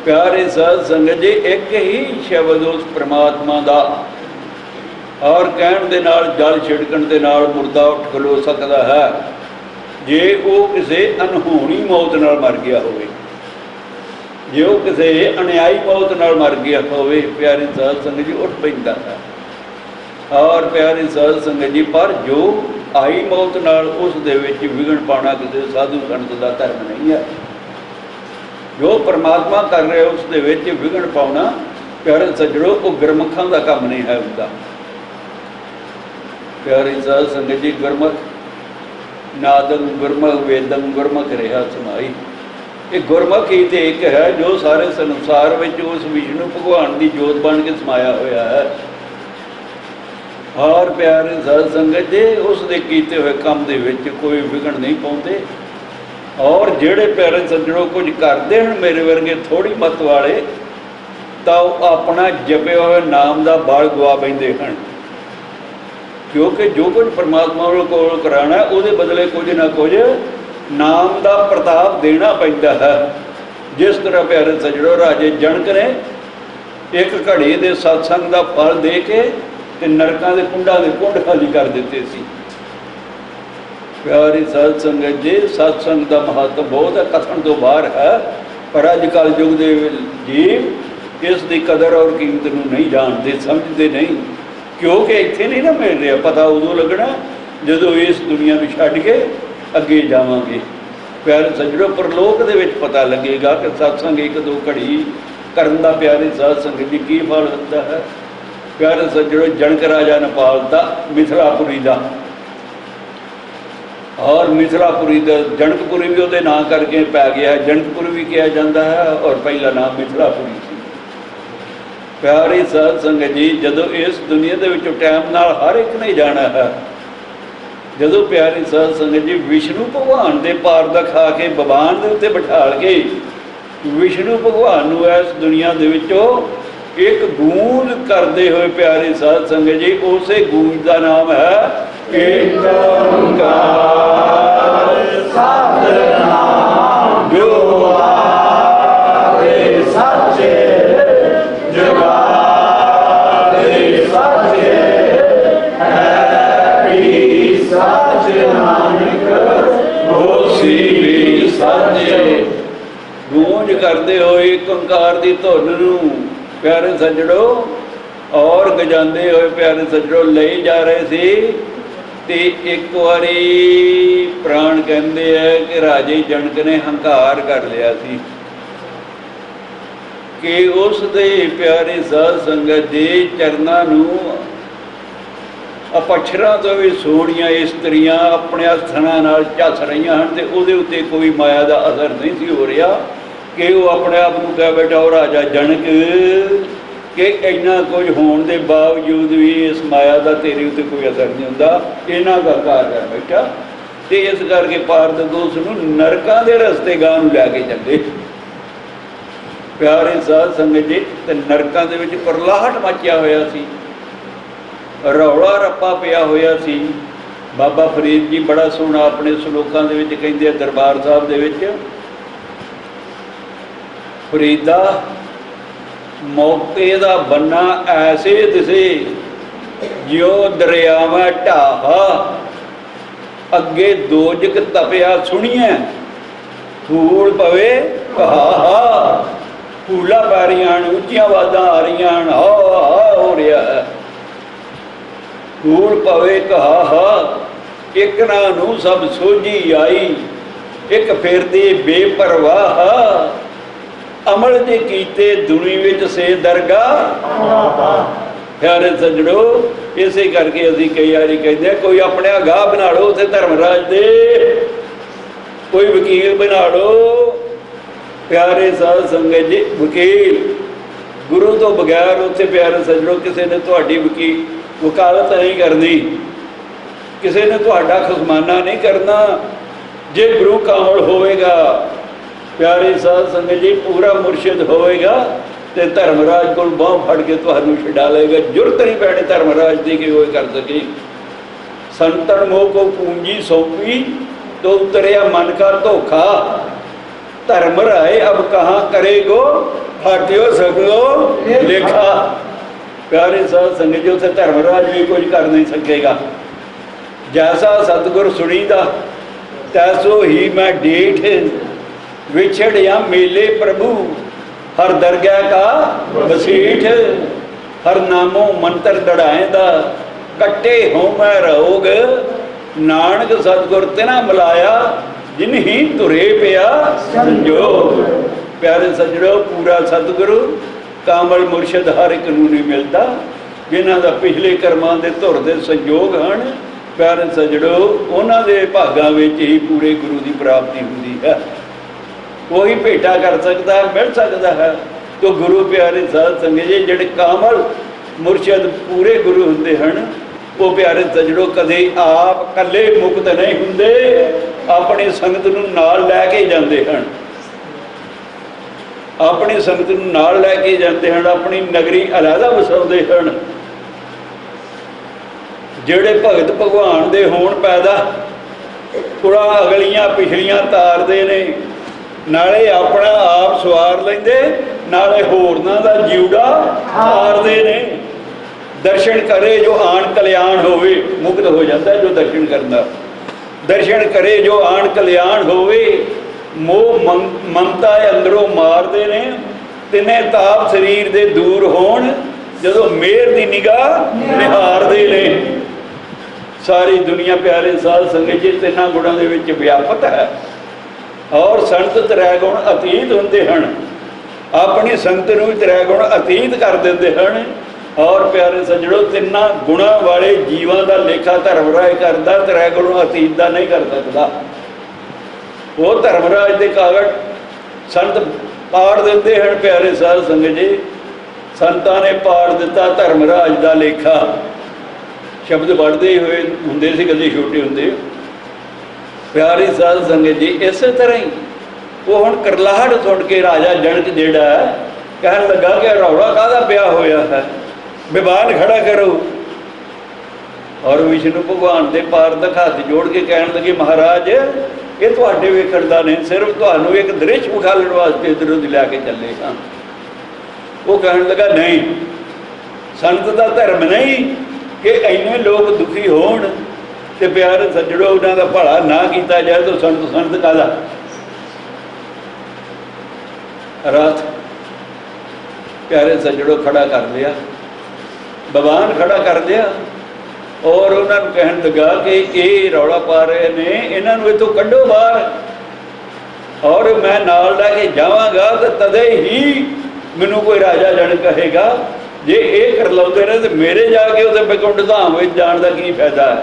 ਪਿਆਰੇ ਸਾਧ ਸੰਗਤ ਜੀ ਇੱਕ ਹੀ ਸ਼ਬਦ ਉਸ ਪ੍ਰਮਾਤਮਾ ਦਾ ਔਰ ਕਹਿਣ ਦੇ ਨਾਲ ਜਲ ਛਿੜਕਣ ਦੇ ਨਾਲ ਮੁਰਦਾ ਉੱਠ ਖਲੋ ਸਕਦਾ ਹੈ। ਜੇ ਉਹ ਕਿਸੇ ਅਨਹੋਣੀ ਮੌਤ ਨਾਲ ਮਰ ਗਿਆ ਹੋਵੇ, ਜੇ ਉਹ ਕਿਸੇ ਅਨਿਆਈ ਮੌਤ ਨਾਲ ਮਰ ਗਿਆ ਹੋਵੇ, ਪਿਆਰੀ ਸਾਧ ਸੰਗਤ ਜੀ, ਉੱਠ ਪੈਂਦਾ ਹੈ। ਔਰ ਪਿਆਰੀ ਸਾਧ ਸੰਗਤ ਜੀ, ਪਰ ਜੋ ਆਈ ਮੌਤ ਨਾਲ ਉਸ ਦੇ ਵਿੱਚ ਵਿਘਨ ਪਾਉਣਾ ਕਿਸੇ ਸਾਧੂ ਸੰਤ ਦਾ ਧਰਮ ਨਹੀਂ ਹੈ। ਜੋ ਪਰਮਾਤਮਾ ਕਰ ਰਿਹਾ ਉਸ ਦੇ ਵਿੱਚ ਵਿਘਨ ਪਾਉਣਾ, ਪਿਆਰੇ ਸੱਜਣੋ, ਉਹ ਗੁਰਮੁਖਾਂ ਦਾ ਕੰਮ ਨਹੀਂ ਹੈ ਹੁੰਦਾ। ਪਿਆਰੀ ਸਾਧ ਸੰਗਤ ਜੀ, ਗੁਰਮੁਖ ਨਾਦੰ ਗੁਰਮੁਖ ਵੇਦੰ ਗੁਰਮੁਖ ਰਿਹਾ ਸਮਾਈ। ਇਹ ਗੁਰਮੁਖ ਹੀ ਤੇ ਇੱਕ ਹੈ ਜੋ ਸਾਰੇ ਸੰਸਾਰ ਵਿੱਚ ਉਸ ਵਿਸ਼ਨੂੰ ਭਗਵਾਨ ਦੀ ਜੋਤ ਬਣ ਕੇ ਸਮਾਇਆ ਹੋਇਆ ਹੈ। ਔਰ ਪਿਆਰੇ ਸਾਧ ਸੰਗਤ ਜੀ, ਉਸ ਦੇ ਕੀਤੇ ਹੋਏ ਕੰਮ ਦੇ ਵਿੱਚ ਕੋਈ ਵਿਘਨ ਨਹੀਂ ਪਾਉਂਦੇ। ਔਰ ਜਿਹੜੇ ਪਿਆਰੇ ਸੱਜਣੋ ਕੁਝ ਕਰਦੇ ਹਨ ਮੇਰੇ ਵਰਗੇ ਥੋੜ੍ਹੀ ਮੱਤ ਵਾਲੇ, ਤਾਂ ਉਹ ਆਪਣਾ ਜਪਿਆ ਹੋਇਆ ਨਾਮ ਦਾ ਬਲ ਗਵਾ ਬੈਂਦੇ ਹਨ। ਕਿਉਂਕਿ ਜੋ ਕੁਝ ਪਰਮਾਤਮਾ ਕੋਲ ਕਰਾਉਣਾ, ਉਹਦੇ ਬਦਲੇ ਕੁਝ ਨਾ ਕੁਝ ਨਾਮ ਦਾ ਪ੍ਰਤਾਪ ਦੇਣਾ ਪੈਂਦਾ ਹੈ। ਜਿਸ ਤਰ੍ਹਾਂ ਪਿਆਰੇ ਸੱਜਣੋ, ਰਾਜੇ ਜਨਕ ਨੇ ਇੱਕ ਘੜੀ ਦੇ ਸਤਸੰਗ ਦਾ ਫਲ ਦੇ ਕੇ ਤੇ ਨਰਕਾਂ ਦੇ ਕੁੰਡਾਂ ਦੇ ਕੁੰਡ ਖਾਲੀ ਕਰ ਦਿੱਤੇ ਸੀ। ਪਿਆਰੀ ਸਾਧ ਸੰਗਤ ਜੀ, ਸਤਸੰਗ ਦਾ ਮਹੱਤਵ ਬਹੁਤ ਹੈ, ਕਥਨ ਤੋਂ ਬਾਹਰ ਹੈ। ਪਰ ਅੱਜ ਕੱਲ੍ਹ ਯੁੱਗ ਦੇ ਜੀਵ ਇਸ ਦੀ ਕਦਰ ਔਰ ਕੀਮਤ ਨੂੰ ਨਹੀਂ ਜਾਣਦੇ, ਸਮਝਦੇ ਨਹੀਂ। ਕਿਉਂਕਿ ਇੱਥੇ ਨਹੀਂ ਨਾ ਮਿਲ ਰਿਹਾ। ਪਤਾ ਉਦੋਂ ਲੱਗਣਾ ਜਦੋਂ ਇਸ ਦੁਨੀਆ ਨੂੰ ਛੱਡ ਕੇ ਅੱਗੇ ਜਾਵਾਂਗੇ। ਪਿਆਰੇ ਸੱਜਣੋ, ਪਰਲੋਕ ਦੇ ਵਿੱਚ ਪਤਾ ਲੱਗੇਗਾ ਕਿ ਸਤਸੰਗ ਇੱਕ ਦੋ ਘੜੀ ਕਰਨ ਦਾ ਪਿਆਰੀ ਸਾਧ ਸੰਗਤ ਜੀ ਕੀ ਫਲ ਹੁੰਦਾ ਹੈ। ਪਿਆਰੇ ਸੱਜਣੋ, ਜਨਕ ਰਾਜਾ ਨੇਪਾਲ ਦਾ ਮਿਥਿਲਾਪੁਰੀ ਦਾ, ਔਰ ਮਿਥਿਲਾਪੁਰੀ ਦਾ ਜਨਕਪੁਰੀ ਵੀ ਉਹਦੇ ਨਾਂ ਕਰਕੇ ਪੈ ਗਿਆ। ਜਨਕਪੁਰੀ ਵੀ ਕਿਹਾ ਜਾਂਦਾ ਹੈ ਔਰ ਪਹਿਲਾ ਨਾਮ ਮਿਥਿਲਾਪੁਰੀ ਸੀ। ਪਿਆਰੀ ਸਾਧ ਸੰਗਤ ਜੀ, ਜਦੋਂ ਇਸ ਦੁਨੀਆ ਦੇ ਵਿੱਚੋਂ ਟਾਈਮ ਨਾਲ ਹਰ ਇੱਕ ਨੇ ਜਾਣਾ ਹੈ, ਜਦੋਂ ਪਿਆਰੀ ਸਾਧ ਸੰਗਤ ਜੀ ਵਿਸ਼ਨੂੰ ਭਗਵਾਨ ਦੇ ਪਾਰਦਾ ਖਾ ਕੇ ਬਵਾਨ ਦੇ ਉੱਤੇ ਬਿਠਾਲ ਕੇ ਵਿਸ਼ਨੂੰ ਭਗਵਾਨ ਨੂੰ ਇਸ ਦੁਨੀਆ ਦੇ ਵਿੱਚੋਂ ਇੱਕ ਗੂੰਜ ਕਰਦੇ ਹੋਏ, ਪਿਆਰੀ ਸਾਧ ਸੰਗਤ ਜੀ, ਉਸੇ ਗੂੰਜ ਦਾ ਨਾਮ ਹੈ ਏਕ ਓੰਕਾਰ ਸਤਿਨਾਮ ਜੁਗਾਰੇ ਸੱਚੇ ਜੁਗਾਰੇ ਸੱਚੇ ਹੈ ਵੀ ਸੱਚ ਨਾਨਕ ਹੋਸੀ ਵੀ ਸੱਚੇ। ਗੂੰਜ ਕਰਦੇ ਹੋਏ ਏਕ ਓੰਕਾਰ ਦੀ ਧੁਨ ਨੂੰ ਪਿਆਰੇ ਸੱਜਣੋ ਔਰ ਗਜਾਉਂਦੇ ਹੋਏ ਪਿਆਰੇ ਸੱਜਣੋ ਲਈ ਜਾ ਰਹੇ ਸੀ। ਤੇ ਇੱਕ ਵਾਰੀ ਪ੍ਰਾਣ ਕਹਿੰਦੇ ਹੈ ਕਿ ਰਾਜੇ ਜਨਕ ਨੇ ਹੰਕਾਰ ਕਰ ਲਿਆ ਸੀ ਕਿ ਉਸ ਦੇ ਪਿਆਰੇ ਸਾਧ ਸੰਗਤ ਦੇ ਚਰਨਾਂ ਨੂੰ ਅਪਛਰਾਂ ਤੋਂ ਵੀ ਸੋਹਣੀਆਂ ਇਸਤਰੀਆਂ ਆਪਣੇ ਹੱਥਾਂ ਨਾਲ ਝੱਸ ਰਹੀਆਂ ਹਨ ਤੇ ਉਹਦੇ ਉੱਤੇ ਕੋਈ ਮਾਇਆ ਦਾ ਅਸਰ ਨਹੀਂ ਸੀ ਹੋ ਰਿਹਾ ਕਿ ਉਹ ਆਪਣੇ ਆਪ ਨੂੰ ਕਹਿ ਬੈਠਾ, ਉਹ ਰਾਜਾ ਜਨਕ, ਕਿ ਇੰਨਾ ਕੁਝ ਹੋਣ ਦੇ ਬਾਵਜੂਦ ਵੀ ਇਸ ਮਾਇਆ ਦਾ ਤੇਰੇ ਉੱਤੇ ਕੋਈ ਅਸਰ ਨਹੀਂ ਹੁੰਦਾ, ਇਹਨਾਂ ਦਾ ਕਾਰ ਕਰ ਬੈਠਾ। ਤੇ ਇਸ ਕਰਕੇ ਪਾਰਦਗ ਉਸ ਨੂੰ ਨਰਕਾਂ ਦੇ ਰਸਤੇ ਗਾਂ ਨੂੰ ਲੈ ਕੇ ਚੱਲੇ। ਪਿਆਰੇ ਸਾਧ ਸੰਗਤ ਜੀ, ਤੇ ਨਰਕਾਂ ਦੇ ਵਿੱਚ ਪ੍ਰਲਾਹਟ ਮਚਿਆ ਹੋਇਆ ਸੀ, ਰੌਲਾ ਰੱਪਾ ਪਿਆ ਹੋਇਆ ਸੀ। ਬਾਬਾ ਫਰੀਦ ਜੀ ਬੜਾ ਸੋਹਣਾ ਆਪਣੇ ਸਲੋਕਾਂ ਦੇ ਵਿੱਚ ਕਹਿੰਦੇ ਆ, ਦਰਬਾਰ ਸਾਹਿਬ ਦੇ ਵਿੱਚ, ਫਰੀਦਾ ਮੌਕੇ ਦਾ ਬੰਨਾ ਐਸੇ ਦਿਸੇ ਜਿਉ ਦਰਿਆਵਾਂ ਢਾਹਾ, ਅੱਗੇ ਦੋਜਕ ਤਪਿਆ ਸੁਣੀਐ ਫੂਲ ਪਵੇ ਕਹਾ। ਫੂਲਾ ਪੈ ਰਹੀਆਂ ਹਨ, ਉੱਚੀਆਂ ਆਵਾਜ਼ਾਂ ਆ ਰਹੀਆਂ ਹਨ, ਹਾ ਹਾ ਹੋ ਰਿਹਾ ਹੈ। ਫੂਲ ਪਵੇ ਕਹਾ, ਇੱਕ ਨਾ ਨੂੰ ਸਭ ਸੋਝੀ ਆਈ, ਇੱਕ ਫਿਰਦੀ ਬੇਪਰਵਾਹ, ਅਮਲ ਦੇ ਕੀਤੇ ਦੁਨੀ ਵਿੱਚ ਸੇ ਦਰਗਾਹ। ਪਿਆਰੇ ਸੱਜਣੋ, ਇਸੇ ਕਰਕੇ ਅਸੀਂ ਕਈ ਵਾਰੀ ਕਹਿੰਦੇ ਕੋਈ ਆਪਣੇ ਅਗਾਹ ਬਣਾ ਲਓ ਉੱਥੇ ਧਰਮਰਾਜ ਦੇ, ਕੋਈ ਵਕੀਲ ਬਣਾ ਲਓ। ਪਿਆਰੇ ਸਾਧ ਸੰਗਤ ਜੀ, ਵਕੀਲ ਗੁਰੂ ਤੋਂ ਬਗੈਰ ਉੱਥੇ ਪਿਆਰੇ ਸੱਜਣੋ ਕਿਸੇ ਨੇ ਤੁਹਾਡੀ ਵਕਾਲਤ ਨਹੀਂ ਕਰਨੀ, ਕਿਸੇ ਨੇ ਤੁਹਾਡਾ ਖਸਮਾਨਾ ਨਹੀਂ ਕਰਨਾ। ਜੇ ਗੁਰੂ ਕਾਮਲ ਹੋਵੇਗਾ, ਪਿਆਰੇ ਸਾਧ ਸੰਗਤ ਜੀ, ਪੂਰਾ ਮੁਰਸ਼ਿਦ ਹੋਵੇਗਾ ਤੇ ਧਰਮਰਾਜ ਕੋਲ ਬਾਂਹ ਫੜ ਕੇ ਤੁਹਾਨੂੰ ਛਡਾ ਲਏਗਾ। ਜ਼ਰੂਰਤ ਨਹੀਂ ਪੈਣੀ ਧਰਮਰਾਜ ਦੀ ਕਿ ਉਹ ਕਰ ਸਕੇ। ਸੰਤਨ ਮੋਹ ਕੋ ਪੂੰਜੀ ਸੌਂਪੀ ਤੋ ਉਤਰਿਆ ਮਨ ਕਾ ਧੋਖਾ, ਧਰਮ ਰਾਏ ਅਬ ਕਹਾਂ ਕਰੇਗੋ ਫਾਟਿਓ ਸਕੋ ਲੇਖਾ। ਪਿਆਰੇ ਸਾਧ ਸੰਗਤ ਜੀ, ਉੱਥੇ ਧਰਮਰਾਜ ਵੀ ਕੁਝ ਕਰ ਨਹੀਂ ਸਕੇਗਾ। ਜੈਸਾ ਸਤਿਗੁਰ ਸੁਣੀਦਾ तैसो ही मैं डेठ विछड़ या मेले प्रभु हर दरगाह का बसीठ हर नामों मंत्र दड़ाएंदा कट्टे हो मैं रोग नानक सतगुर तिना मिलाया जिन ही तुरे पिया संजोग। प्यारे सज्जणों, पूरा सतगुरु कामल मुरशद हर एक नूं नहीं मिलता जिन्हां दा पिछले कर्मां दे धुर दे संजोग हन। प्यारे सज्जणों, उन्हां दे भागां विच ही पूरे गुरु की प्राप्ति हुंदी है। कोई भेटा कर सकता है, मिल सकता है। तो गुरु प्यारे साध संगत जी जिहड़े कामल मुरशद पूरे गुरु हुंदे हन, वो प्यारे सज्जणों कदे आप कल्ले मुक्त नहीं हुंदे, अपनी संगत नूं नाल लैके जांदे हन, अपनी संगत नूं नाल लैके जांदे हन, अपनी नगरी अलहदा वसाउंदे हन। जिहड़े भगत भगवान दे होण पैदा थोड़ा अगलियां पिछलियां तारदे ने, नाले अपना आप सवार लेंदे, नाले होरनां दा जीवड़ा हारदे ने। दर्शन करे जो आन कल्याण होवे, मुक्त हो जाता है जो दर्शन करता। दर्शन करे जो आन कल्याण होवे, मोह ममता अंदरों मारदे ने। तिने ताप शरीर दे दूर होण, जदों मेहर दी निगाह निहारदे ने। सारी दुनिया प्यारे साध संगत जी तिन्हां गुणां दे विच व्यापत है। और संत त्रै गुण अतीत हुंदे हन, अपनी संगत नूं त्रै गुण अतीत कर दिंदे हन। और प्यारे सज्जणों, तिन्हां गुणां वाले जीवां दा लेखा धर्मराज करदा, त्रै गुण अतीत दा नहीं कर सकदा। वो धर्मराज दे कागज संत पाड़ दिंदे हन। प्यारे साध संगत जी, संतां ने पाड़ दिता धर्मराज दा लेखा। शब्द पढ़ते हुए हुंदे सी कदे छोटे हुंदे। प्यारी साध संगत जी, इस तरह ही वो हुण करलाहट सुन के राजा जनक जिहड़ा कहन लगा कि रौला काहदा पिया होया है, विवान खड़ा करो। और विष्णु भगवान के पार तक हाथ जोड़ के कहन लगे, महाराज ये तुहाडे वेखण दा नहीं, सिर्फ तुहानूं एक दृश्य विखालण वास्ते इधरों दी लैके चले हाँ। वो कहन लगा, नहीं, संत दा धर्म नहीं कि इन्ने लोग दुखी होण ते प्यारे सज्जणों उन्हां दा भला ना कीता जाए। तो संत काहदा रात प्यारे सज्जणों खड़ा कर लिया, भगवान खड़ा कर दिया। और उन्होंने कहन लगा कि ये रौला पा रहे ने, इन्हों इतों कड्डो बाहर और मैं नाल लैके जावांगा तो तदे ही मैनू कोई राजा जन कहेगा। जे ये कर लाउंदे रहे तो मेरे जाके उसे बैकुंठ धाम में जाण दा की फायदा है।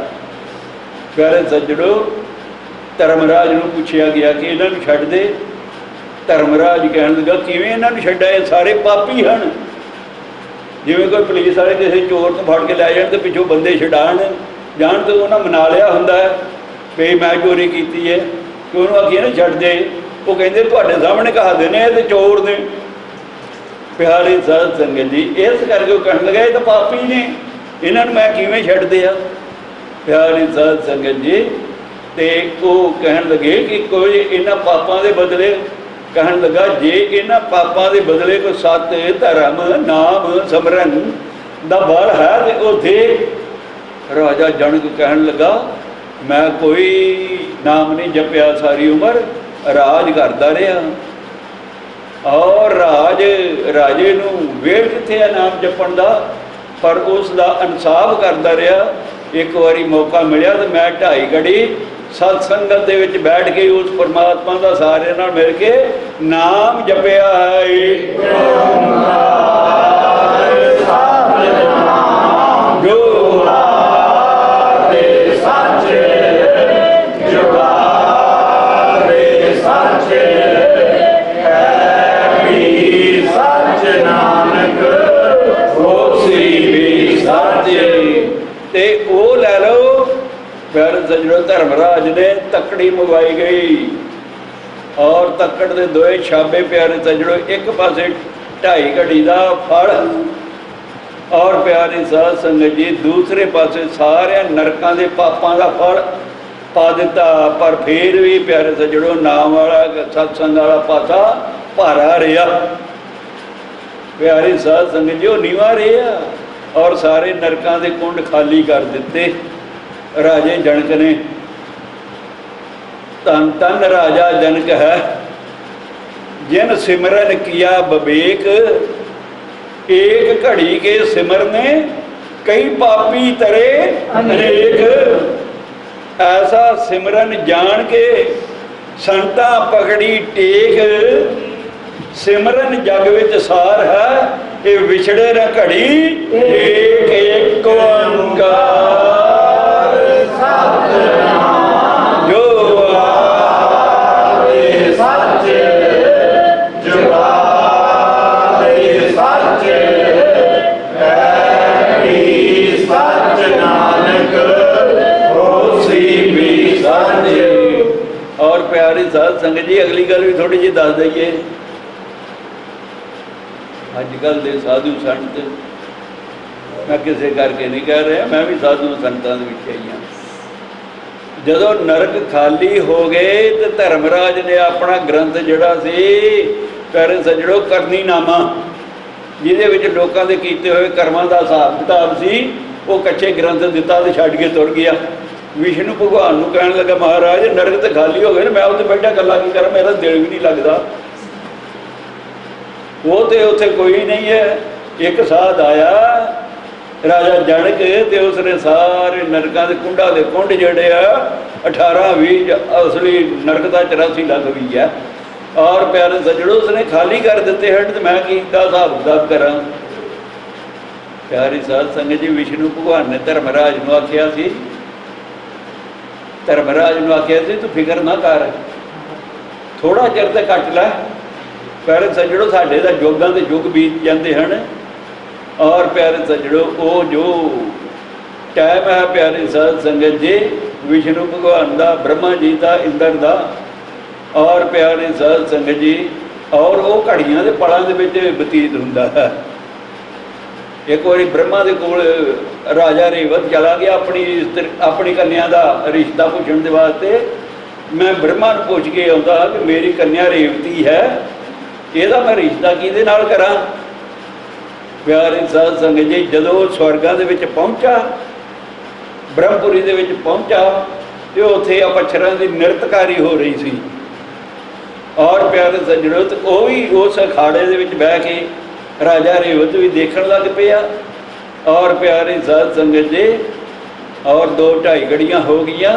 प्यारे सज्जणों, धर्मराज नूं पुछया गया कि इन्हां नूं छड्ड दे। धर्मराज कहन लगा, किवें इन्हां नूं छड्डां, ये सारे पापी हन। जिवें कोई पुलिस वाले किसी चोर को फड़ के लै जाण तो पिछों बंदे छडाण जाण तो उन्हें मना लिया हुंदा है भी मैं चोरी की है, कि उन्होंने आखिए ना छड्ड दे। वो कहते तुहाडे सामने कहा देने ये तो चोर ने। प्यारे साध संगत जी, इस करके कहन लगा ये तो पापी ने, इन्होंने मैं किवें छड्ड दिया। प्यारे साध संगत जी, तो वो कहन लगे कि कोई इन्हां पापां दे बदले, कहन लगा जे इन्हां पापां दे बदले कोई सत धर्म नाम सिमरन दा बल है तो दे। राजा जनक कहन लगा, मैं कोई नाम नहीं जपिया सारी उम्र, राज करता रहा। और राजे नूं वेल कित्थे है नाम जपण दा, पर उसका इंसाफ करता रहा। एक बारी मौका मिलिया तो मैं 2.5 घड़ी सत्संगत दे विच बैठ के उस परमात्मा का सारे नाल मिल के नाम जपिया है। जो प्यारे सज्जणों, धर्मराज ने तकड़ी मंगवाई गई और तक्कड़ के दोए छाबे प्यारे सज्जणों, एक पासे 2.5 घड़ी का फल और प्यारे साध संगत जी दूसरे पासे सारे नरकों के पापों का फल पा दिता। पर फिर भी प्यारे सज्जणों नाम वाला सत्संग वाला पासा भारा रहा। प्यारे साध संगत जी वो नीवा रहा और सारे नरकों के कुंड खाली कर दिते राजे जनक ने। धन धन राजा जनक है, जिन सिमरन किया विवेक, एक घड़ी के सिमरने कई पापी तरे अनेक। ऐसा सिमरन जान के संता पकड़ी टेक, सिमरन जग विच सार है, ये विछड़े न घड़ी एक एक ओंकार सतनाम। जो आवे सच जुगावे सच, ऐ सच नानक होसी भी सच। और प्यारी साध संगत जी, अगली गल भी थोड़ी जी दस दईए। अजकल के साधु संत, मैं किसी करके नहीं कह रहा, मैं भी साधु संतां दे विच आई हाँ। जदों नरक खाली हो गए तो धर्मराज ने अपना ग्रंथ जिहड़ा सी प्यारे सज्जणों करनी नामा, जिहदे विच लोकां दे कीते होए कर्मां दा हिसाब किताब सी, वो कच्चे ग्रंथ दिता ते छड्ड के तुर गया। विष्णु भगवान नूं कहण लगा, महाराज नरक तो खाली हो गए, मैं उत्ते बैठा गल्लां की करा, मेरा दिल भी नहीं लगता। वो तो उत्थे कोई नहीं है। एक साध आया राजा जनक, तो उसने सारे नरकों के कुंडा के कुंड जोड़े 18-20 असली नरक का 84 लाख भी है। और प्यारे सज्जणों उसने खाली कर दिते हैं, तो मैं किसका हिसाब किताब करा। प्यारी साध संगत जी, विष्णु भगवान ने धर्मराज नूं आख्या सी, धर्मराज नूं आख्या सी तू फिक्र ना कर, थोड़ा चिर तो कट लै। प्यारे सज्जणों साढ़े तो युगां के युग बीत जाते हैं। और प्यारे सज्जणों वो जो टाइम है प्यारी साध संगत जी, विष्णु भगवान का, ब्रह्मा जी का, इंद्र का, और प्यारी साध संगत जी, और वो घड़ियां के पलों के बतीत हुंदा है। एक बार ब्रह्मा के कोल राजा रेवत चला गया अपनी कन्या का रिश्ता पूछने के वास्ते। मैं ब्रह्मा को पूछ के आता कि मेरी कन्या रेवती है, ਇਹਦਾ मैं रिश्ता किहदे नाल करां। प्यारे साध संगत जी, जदों स्वर्गां दे विच पहुंचा, ब्रह्मपुरी दे विच पहुंचा, तो उत्थे अपछरां दी नृतकारी हो रही सी। और प्यारे सज्जणों वो भी उस अखाड़े दे विच बह के राजा रेवत भी देखण लग पिया। और प्यारे साध संगत जी, और 2-2.5 घड़ियां हो गईयां,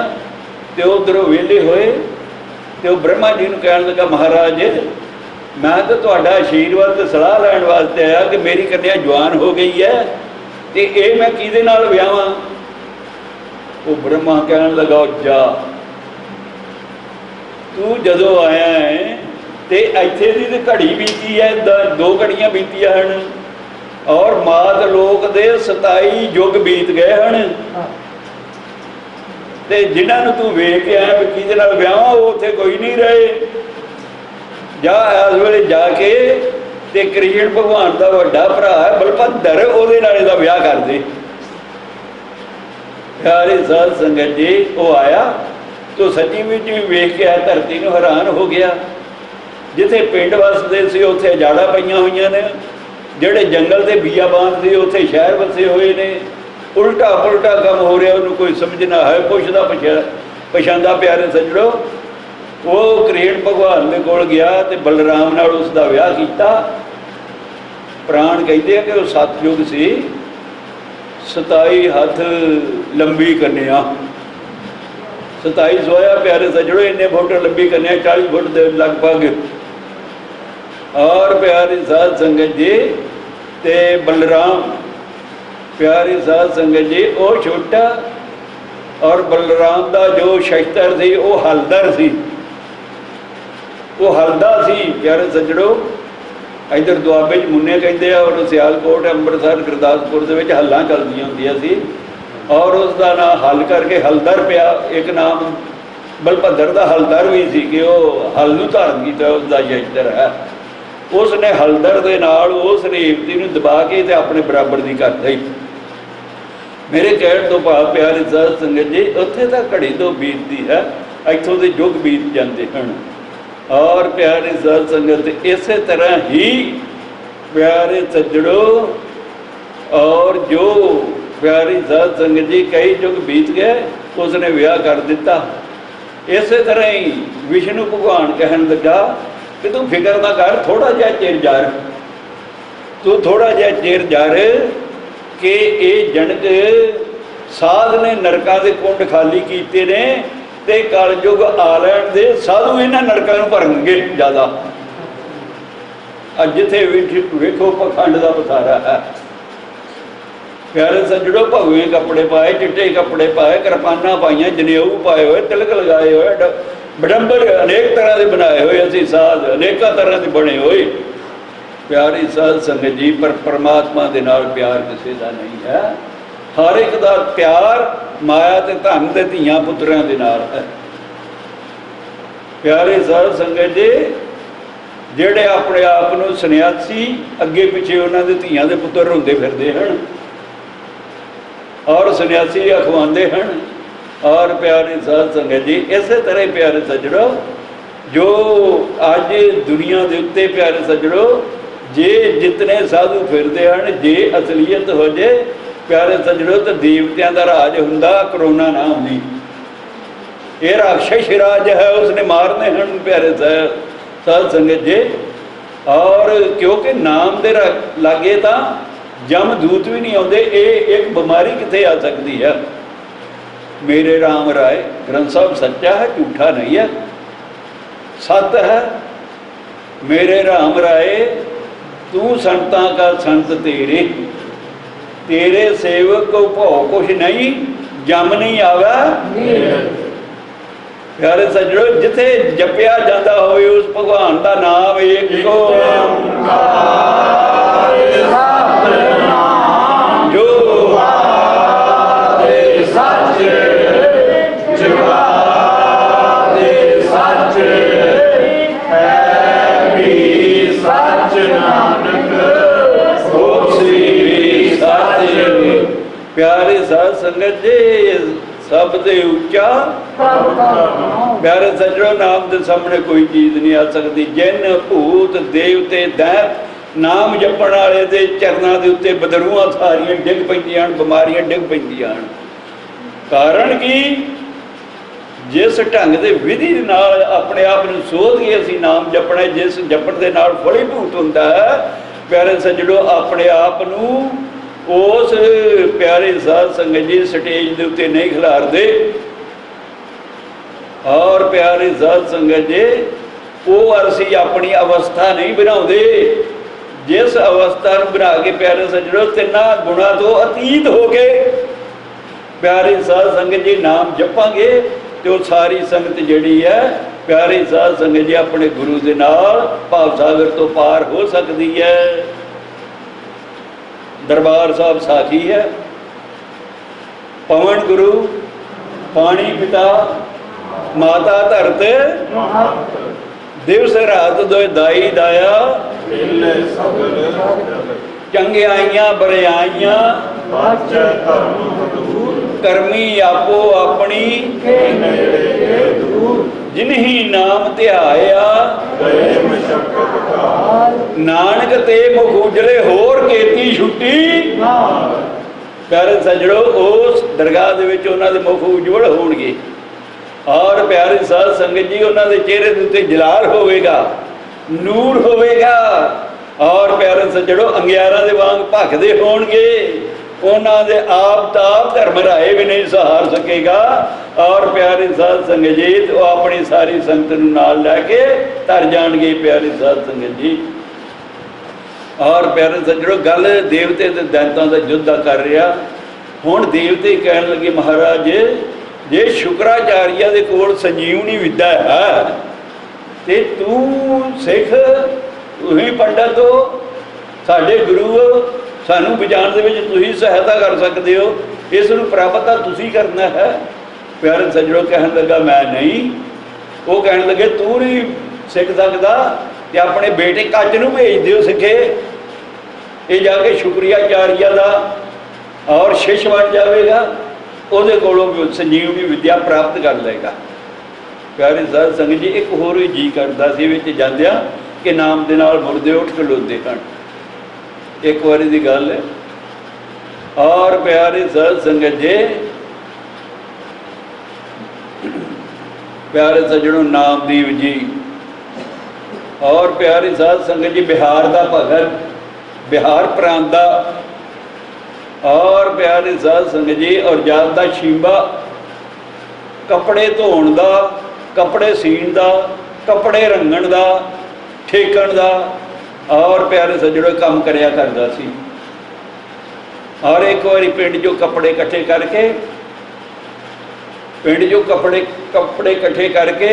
तो उधरों वेले होए, तो ब्रह्मा जी नूं कहण लगा, महाराज मैं तो तुहाडा आशीर्वाद ते सलाह लैण वास्ते आया कि मेरी कन्या जवान हो गई है, तो ये मैं किहदे नाल विआहां। वो ब्रह्मा कहण लगा, जा तू जदों आया है तो इत्थे दी ते घड़ी बीती है, 2 घड़ियां बीतियां हन, और मात लोक दे 27 युग बीत गए हैं। ते जिन्हां नूं तू वेख के आया भी किहदे नाल विआहां, वो उत्थे कोई नहीं रहे। जा इस वेले जाके ते कृष्ण भगवान का वड्डा भरा है बलभद्र, उहदे नाल इहदा विआह कर दे। प्यारे साध संगत जी, वो आया तो सच्ची विच भी वेख के धरती नूं हैरान हो गया। जिथे पिंड वसदे सी उत्थे जाड़ा पईयां होईयां ने, जिहड़े जंगल ते बियाबान सी उत्थे शहर वसे हुए ने। उल्टा पुलटा काम हो रहा, उन्होंने कोई समझ ना है, पुछदा पछांदा। प्यारे सज्जणों, वो कृष्ण भगवान के कोल गया तो बलराम नाल उसका विआह किया। प्राण कहते हैं कि वो 7 युग सी, 27 हथ लंबी कन्या, 27 सोया। प्यारे सज्जणों, इन्ने फुट लंबी कन्या, 40 फुट के लगभग। और प्यारी साध संगत जी, ते बलराम प्यारी साध संगत जी, वो छोटा, और बलराम का जो शस्त्र सी वो हलदर सी, वो हलदा सी। प्यारे सज्जणों, इधर दुआबे मुन्ने कहते हैं, और सियालकोट, अंमृतसर, गुरदासपुर के हल्लां चलदियां हुंदियां सी, और उसका नाम हल करके हलदर पिया। एक नाम बलभद्र का हलदर भी सी कि वो हल नूं धारण कीता, उसका शस्त्र है। उसने हलदर दे नाल उस रेवती नूं दबा के ते अपने बराबर दी कर दी। मेरे कहण तो भाव प्यारे साध संगत जी, उत्थे तां घड़ी तो बीतती है, इत्थों दे युग बीत जाते हैं। और प्यारे साध संगत, इस तरह ही प्यारे सज्जणों, और जो प्यारी साध संगत जी कई युग बीत गए, उसने विआह कर दिता। इस तरह ही विष्णु भगवान कहन लगा कि तू फिक्र ना कर, थोड़ा जिहा चिर जर, तू थोड़ा जिहा चिर जर कि ये जनक साध ने नरकां दे कुंड खाली कीते ने ते कलयुग आ लैण दे, साधु इन्हां नरकां नूं भरनगे ज़्यादा। अज जिथे वेखो पखंड का बसारा है। प्यारे सज्जड़ों, भगवे कपड़े पाए, चिट्टे कपड़े पाए, कृपाना पाइया, जनेऊ पाए हुए, तिलक लगाए हुए, बडंबर अनेक तरह के बनाए हुए, असी साध अनेक तरह के बने हुए। प्यारी साध संगत जी, पर परमात्मा के नाल प्यार किसी का नहीं है। हर एक का प्यार माया ते धन ते धीआं पुत्रां दे नाल है। प्यारे साध संगत जी, ਜਿਹੜੇ ਆਪਣੇ ਆਪ ਨੂੰ ਸੰਨਿਆਸੀ ਅੱਗੇ ਪਿੱਛੇ ਉਹਨਾਂ ਦੇ ਧੀਆਂ ਦੇ ਪੁੱਤਰ ਹੁੰਦੇ ਫਿਰਦੇ ਹਨ ਔਰ ਸੰਨਿਆਸੀ ਅਖਵਾਉਂਦੇ ਹਨ। ਔਰ ਪਿਆਰੇ ਸਾਧ ਸੰਗਤ ਜੀ, ਇਸੇ ਤਰ੍ਹਾਂ ਪਿਆਰੇ ਸੱਜਣੋ, ਜੋ ਅੱਜ ਦੁਨੀਆ ਦੇ ਉੱਤੇ ਪਿਆਰੇ ਸੱਜਣੋ, ਜੇ ਜਿਤਨੇ ਸਾਧੂ ਫਿਰਦੇ ਹਨ, ਜੇ ਅਸਲੀਅਤ ਹੋ ਜੇ ਪਿਆਰੇ ਸੱਜਣੋ, ਤਾਂ ਦੇਵਤਿਆਂ ਦਾ ਰਾਜ ਹੁੰਦਾ, ਕਰੋਨਾ ਨਾ ਹੁੰਦੀ। ਇਹ ਰਾਖਸ਼ ਰਾਜ ਹੈ, ਉਸਨੇ ਮਾਰਨੇ ਹਨ ਪਿਆਰੇ साध संगत जी। और क्योंकि नाम दे लागे तो जम दूत भी नहीं आते, ये एक बीमारी कितने आ सकती है। मेरे राम राय ग्रंथ साहब सच्चा है, झूठा नहीं है, सत है। मेरे राम राय तू संतां का संत तेरे, तेरे सेवक को भौ कुछ नहीं, जम नहीं आवा। प्यारे सज्जनों, जिथे जपिया जाता हो उस भगवान का नाम एक जो सच सच है भी सच, नानक सच। प्यारे साध संगत जी, सब ते उच्चा प्यारे सज्जनों, नाम के सामने कोई चीज़ नहीं आ सकती। जिन भूत देवते दैत नाम जपण वाले दे चरणों के उत्ते बदरूआं सारियां डिग पैंदियां, बीमारियां डिग पैंदियां। कारण कि जिस ढंग के विधि नाल अपने आप को सोध के असीं नाम जपना, जिस जपण के नाल फलीभूत हुंदा है प्यारे सज्जनों, अपने आप नूं उस प्यारे साध संगत जी स्टेज के उत्ते नहीं खिलारदे। और प्यारे साध संगत जी, वो असी अपनी अवस्था नहीं बनाते, जिस अवस्था बना के प्यारे सज्जनों तिना गुणा तो अतीत हो गए प्यारे साध संगत जी नाम जपांगे तो सारी संगत जिहड़ी है प्यारे साध संगत जी अपने गुरु के नाल भाव सागर तो पार हो सकती है। दरबार साहब साखी है, पवन गुरु पानी पिता माता धरत, दिवस रात दो दाई दाया, चंगियाइयां बरियाइयां करमी आपो अपनी, जिन्ही नाम ध्याया नानक ते मुख उजले होर केती छुट्टी। प्यारे सज्जणों, उस दरगाह दे विच उन्हां दे मुख उज्जवल होणगे और प्यारे साध संगत जी उन्होंने चेहरे के उत्ते जलाल होवेगा, नूर होवेगा और प्यारे सज्जणों अंगियारा दे वांग भखदे होणगे। उन्होंने आप ताप धर्म राय भी नहीं सहार सकेगा और प्यारे साध संगत जी तो अपनी सारी संगत नूं नाल लैके तर जाणगे प्यारे साध संगत जी। और प्यारे सज्जणों, गल देवते ते दैंतां दा युद्ध कर रहा। हुण देवते कहण लगे महाराज जे शुक्राचार्य के कोल संजीवनी विद्या है तो तू सिख तुही पंडित हो, साडे गुरु हो, सानू बचाने दे विच तुही सहायता कर सकते हो, इसनूं प्राप्त तुसी करना है। प्यारे सज्जणों कहन लगा मैं नहीं। वो कहन लगे तू नहीं सिख सकता तो अपने बेटे कच नूं भेज दिओ सिखे, ये जाके शुक्रियाचार्य का और शिष्य बन जाएगा, ਉਹਦੇ ਕੋਲੋਂ ਸੰਜੀਵਨੀ विद्या प्राप्त कर लेगा। प्यारे साध संगत जी, एक होर भी जी करता सी विच जांदियां कि नाम दे नाल मुर्दे उठ खलोते हन। एक बारी दी गल है। और प्यारे साध संगत जी प्यारे सज्जनों, नामदेव जी और प्यारी साध संगत जी, बिहार का भगत, बिहार प्रांत का और प्यारे साध संगत जी और जात का शींबा, कपड़े धोण का, कपड़े सीण का, कपड़े रंगण का, ठेकण का और प्यारे सज्जनों काम करया करदा सी। और एक बारी पिंड जो कपड़े इकट्ठे करके, पिंड जो कपड़े इकट्ठे करके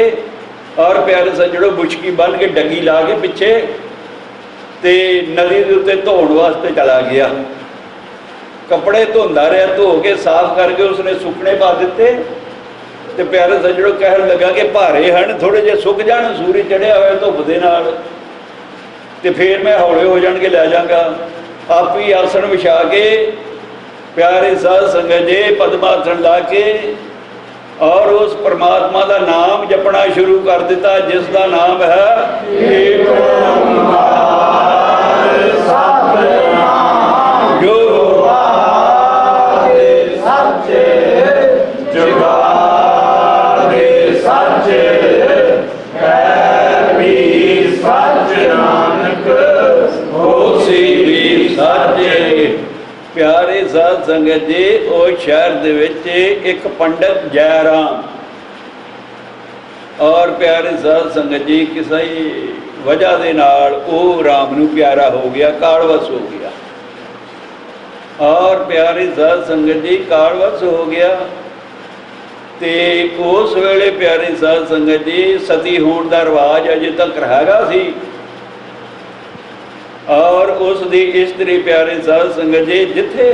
और प्यारे सज्जनों बुछकी बन के डगी ला के पिछे ते नदी के उत्ते धोण वास्ते चला गया। कपड़े धोंदा रहा, धो के साफ करके उसने सुकने पा दिते ते प्यारे सज्जनों कहन लगा कि भारे हैं, थोड़े जे सुक जाण, सूरज चढ़िया होया धुप दे नाल ते फिर मैं हौले हो जाणगे, लै जांगा। आप ही आसन विछा के प्यारे साध संगत जी पद्मासन ला के और उस परमात्मा का नाम जपना शुरू कर दिता, जिसका नाम है एक ओंकार सतनाम, जो आदि सच्चे जुगादि सच्चे है भी सच, नानक होसी भी सच्चे। प्यारे साध संगत जी, उस शहर दे विच एक पंडित जयराम और प्यारे साध संगत जी किसी वजह दे नाल वो राम नू प्यारा हो गया, कालवश हो गया। और प्यारे साध संगत जी कालवश हो गया ते उस वेले प्यारे साध संगत जी सती होने का रिवाज अजे तक हैगा सी। और उसकी इस्त्री प्यारे साध संगत जी जिथे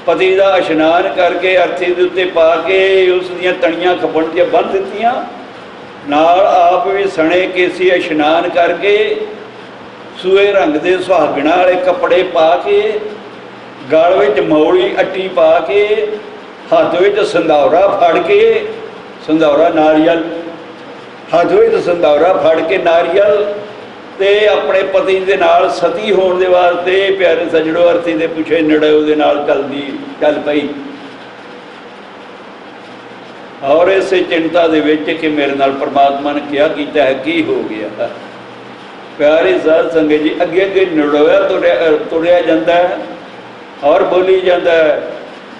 पति का इशनान करके अर्थी के उत्ते पा के उस दियां तणियां खपण दियां बन दित्तियां, नाल आप भी सने केसी इशनान करके सूए रंग के सुहागणा वाले कपड़े पा के, गल विच मौली अट्टी पा के, हथ विच संधौरा फड़ के, संधौरा नारियल, हथ विच संधौरा फड़ के नारियल ते अपने पति दे नाल सती होने दे वास्ते प्यारे सज्जणों अर्थी दे पिछे नड़ेओ दे नाल चल पई। और इस चिंता दे विच कि मेरे नाल परमात्मा ने क्या कीता है, की हो गया। प्यारे साध संगत जी अगे अगे नड़ोया तुरया जांदा है और बोली जाता है,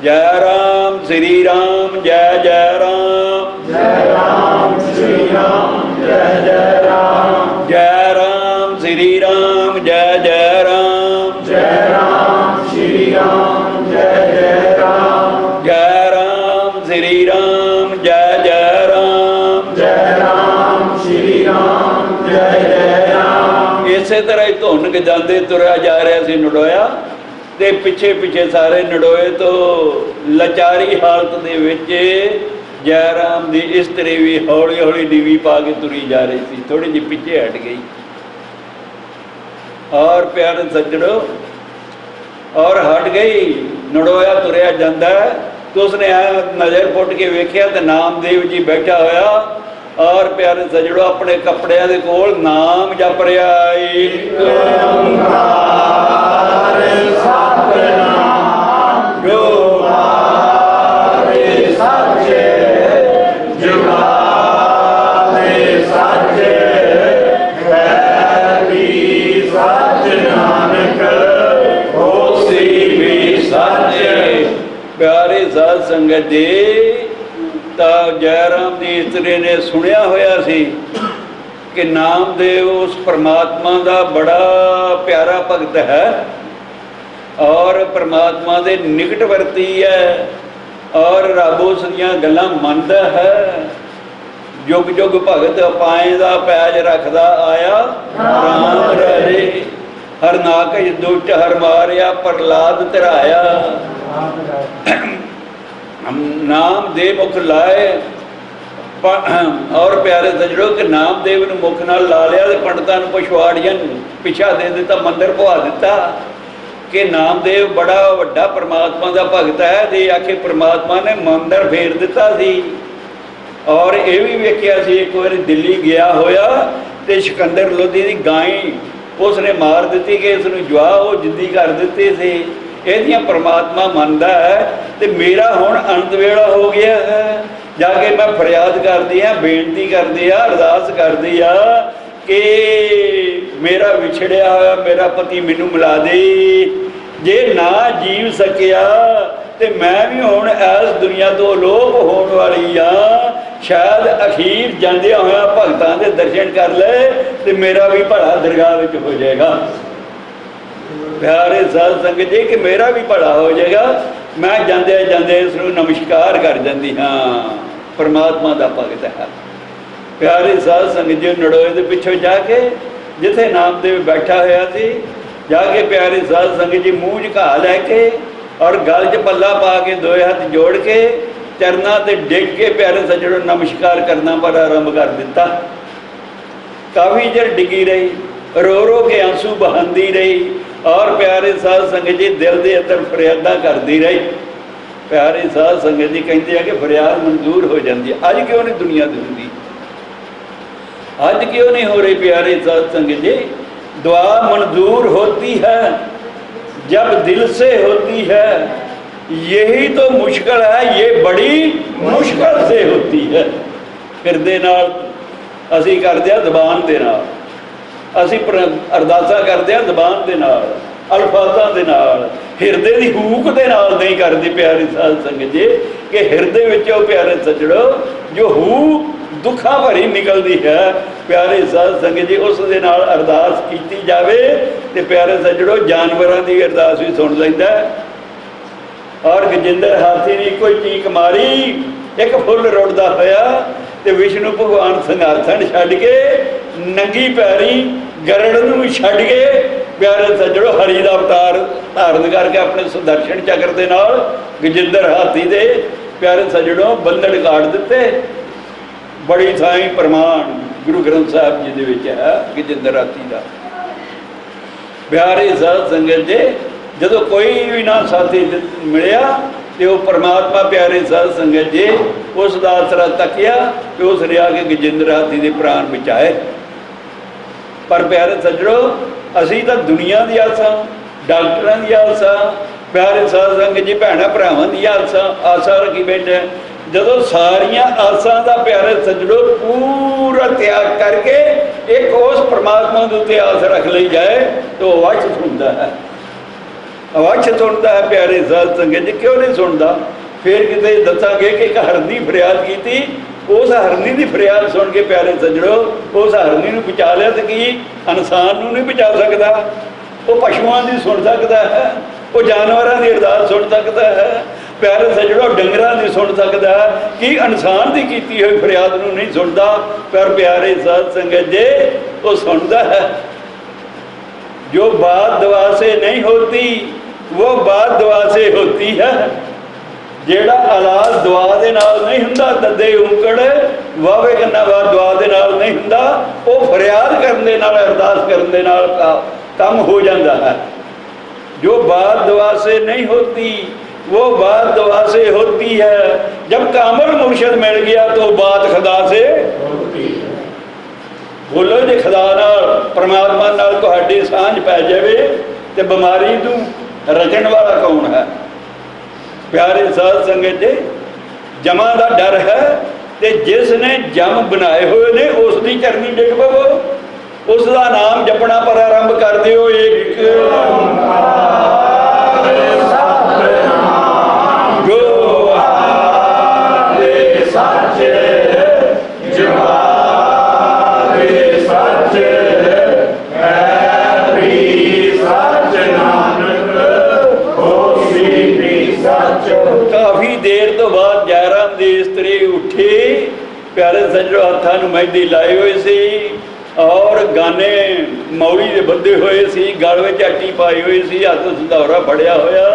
जय राम श्री राम जय जय राम, जय राम श्री राम जय जय राम, जय राम श्री राम जय जय राम, जय राम श्री राम जय जय राम, जय राम श्री राम जय जय राम, जय राम श्री राम जय जय राम। इसे तरह ही धुन के जाते तुरया जा रहा सी नड़ोया ते पिछे पिछे सारे नड़ोए तो लाचारी हालत दे विच जयराम की इस्त्री भी हौली हौली डीवी पा के तुरी जा रही थी, थोड़ी जी पिछे हट गई। और प्यारे सज्जणों और हट गई, नड़ोया तुरया जांदा है तो उसने नज़र पुट के वेख्या तो नामदेव जी बैठा होया और प्यारे सज्जणों अपने कपड़िया के कोल नाम जप रहा, एक ओंकार सतनाम, जो आदि सच्चे जुगादि सच्चे है भी सच, नानक होसी भी सच्चे। प्यारे साध संगत जी तो जयराम की इस्त्री ने सुनिया होया सी कि नामदेव उस परमात्मा का बड़ा प्यारा भगत है और परमात्मा के निकट वर्ती है और रब उस दियां गल्लां मनदा है। जुग जुग भगत पाए दा पैज रखदा आया, राम राजे हर नाकज दुष्ट हर मारिया, प्रहलाद तिराया। नाम दे मुख लाए और प्यारे सज्जणों के नामदेव ने मुख नाल ला लिया तो पंडितां नूं पिछवाड़ियां पिछा दे दिता, मंदिर पवा दिता कि नामदेव बड़ा वड्डा परमात्मा का भगत है। जे आखे परमात्मा ने मंदिर फेर दिता सी। और ये भी वेख्या सी एक बार दिल्ली गया होया तो सिकंदर लोधी की गाय उसने मार दी कि इसनूं जुआ वो जिद्दी कर दिते सी। इहदियां परमात्मा मनदा है तो मेरा हुण अंत वेला हो गया है जाके मैं फरियाद करदी हाँ, बेनती करदी आ, अरदास करदी आ कि मेरा विछड़िया होया मेरा पति मैनू मिला दे। जे ना जीव सकिया तो मैं भी हुण इस दुनिया तो अलोप होने वाली हाँ, शायद अखीर जांदिया होया भगतां दे दर्शन कर ले तो मेरा भी भला दरगाह विच हो जाएगा। प्यारे साध संगत जी कि मेरा भी भला हो जाएगा। मैं जांदे जांदे इसनूं नमस्कार कर जांदी हाँ, परमात्मा दा भगत है। प्यारे साध संगत जी नड़ोए दे पिछों जाके जिथे नामदेव बैठा होया सी, जाके प्यारे साध संगत जी मूँह च घा लैके और गल च पल्ला पा के दोए हाथ जोड़ के चरना ते डिग के प्यारे सज्जणों नमस्कार करना पर आरंभ कर दिता। काफ़ी चिर डिगी रही, रो रो के आंसू बहांदी रही और प्यारे साध संगत जी दिल के अंदर फरियादा करती रही। प्यारे साध संगत जी कहते हैं कि फरियाद मंजूर हो जाती है। अज क्यों नहीं दुनिया दी हुंदी, अज क्यों नहीं हो रही? प्यारे साध संगत जी दुआ मंजूर होती है जब दिल से होती है, यही तो मुश्किल है, ये बड़ी मुश्किल से होती है। हिरदे नाल असी करते हैं, जबान दे नाल असी अरदासा करते हैं, जबान दे नाल अल्फाजां दे नाल, हिरदे दी हूक दे नाल नहीं करती। प्यारी साध संगत जी कि हिरदे विचों प्यारे सज्जणो जो हूक दुखा भरी निकलती है, प्यारे साध संगत जी उस दे नाल अरदास की जाए तो प्यारे सज्जणो जानवरों की अरदास भी सुन लैंदा। और गजिंदर हाथी ने कोई चीक मारी, एक फुल रुड़दा होया तो विष्णु भगवान संघाथन छड्ड के नंगी पैरी गरड़ नूं छड्ड के प्यारे सज्जणो हरि दा अवतार धारण करके अपने सुदर्शन चक्र दे नाल गजिंदर हाथी दे प्यारे सज्जणो बंधन काट दिते। बड़ी थाई प्रमाण गुरु ग्रंथ साहब जी दे विच है गजिंदर हाथी का। प्यारे साध संगत जी जदों कोई भी ना साथी मिलिया तो वह परमात्मा प्यारे साध संगत जी उसका आसरा तकिया तो उसने आके गजिंदर हाथी के प्राण बचाए। पर प्यारे सज्जणों असी तो दुनिया की आसा, डॉक्टरों की आसा, प्यारे साध संगत जी भैणों भरावां की आसा रखी बैठे। जदों सारिया आसा का प्यारे सज्जणों पूरा त्याग करके एक उस परमात्मा के उत्ते आस रख ली जाए तो अवश्य सुनता है, अवश्य सुनता है। प्यारे साध संगत जी क्यों नहीं सुनता? फिर किते दसांगे कि एक हरनी फरियाद की थी, उस हरनी की फरियाद सुन के प्यारे सज्जणों उस हरनी को बचा लिया तो कि इंसान को नहीं बचा सकता? वो पशुओं की सुन सकता है, वो जानवरों की अरदास सुन सकता है, प्यारे सज्जणों डंगरां की सुन सकता है कि इंसान की कीती हुई फरियाद नूं नहीं सुनता। पर प्यारे साध संगत जी वो सुनता है। जो बात दुआ से नहीं होती वो बात दुआ से होती है। जेड़ा इलाज दुआ दे नाल नहीं हुंदा, ददे औंकड़ वावे कन्ना वार दुआ दे नाल नहीं हुंदा, वो फरियाद करन दे नाल अरदास करन दे नाल काम हो जाता है। जो बात दुआ से नहीं होती वो बात दुआ से होती है। जब कामल मुर्शद मिल गया तो बात खुदा से होती है। बोलो जे खुदा नाल परमात्मा नाल तुहाडी सांझ पै जावे ते बीमारी तू रचण वाला कौन है? प्यारे साध संगत जी जमा का डर है ते जिसने जम बनाए हुए ने उसकी चरनी डिग पवो, उसका नाम जपना पर आरंभ कर दिओ। एक काफी देर तो बाद जयराम की स्त्री उठी, प्यारे सज्जणों हाथों मेहंदी लाई हुई सी और गाने मौली के बंधे हुए सी, गल में झाटी पाई हुई सी, हथ संधौरा फड़िया होया।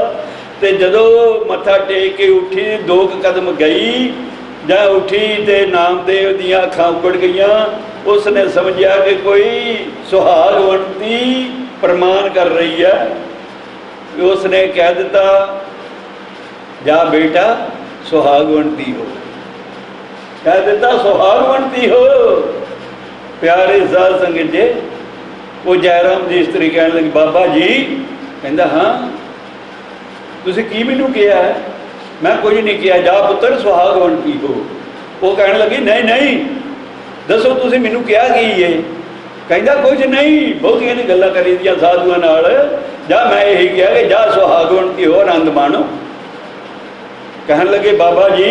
तो जदों मत्था टेक के उठी 2 कदम गई जां उठी तो नामदेव दियां अखां उगड़ गईयां। उसने समझिया कि कोई सुहागवंती प्रमाण कर रही है। उसने कह दिता जा बेटा सुहागवंती हो, कह दिता सुहागवंती हो। प्यारे साध संगत जी वो जयराम की स्त्री कहने लगी बाबा जी, कहता हाँ तुसीं की मैनूं कहा है? मैं कुछ नहीं किया, जा पुत्र सुहागवंती हो। वो कहने लगी नहीं नहीं दसो तुसीं मैनूं क्या की है। कहता कुछ नहीं, बहुतियां ने गल्लां करी दियां साधुआं नाल, जा मैं यही कहा कि जा सुहागवंती हो आनंद माणो। कहन लगे बाबा जी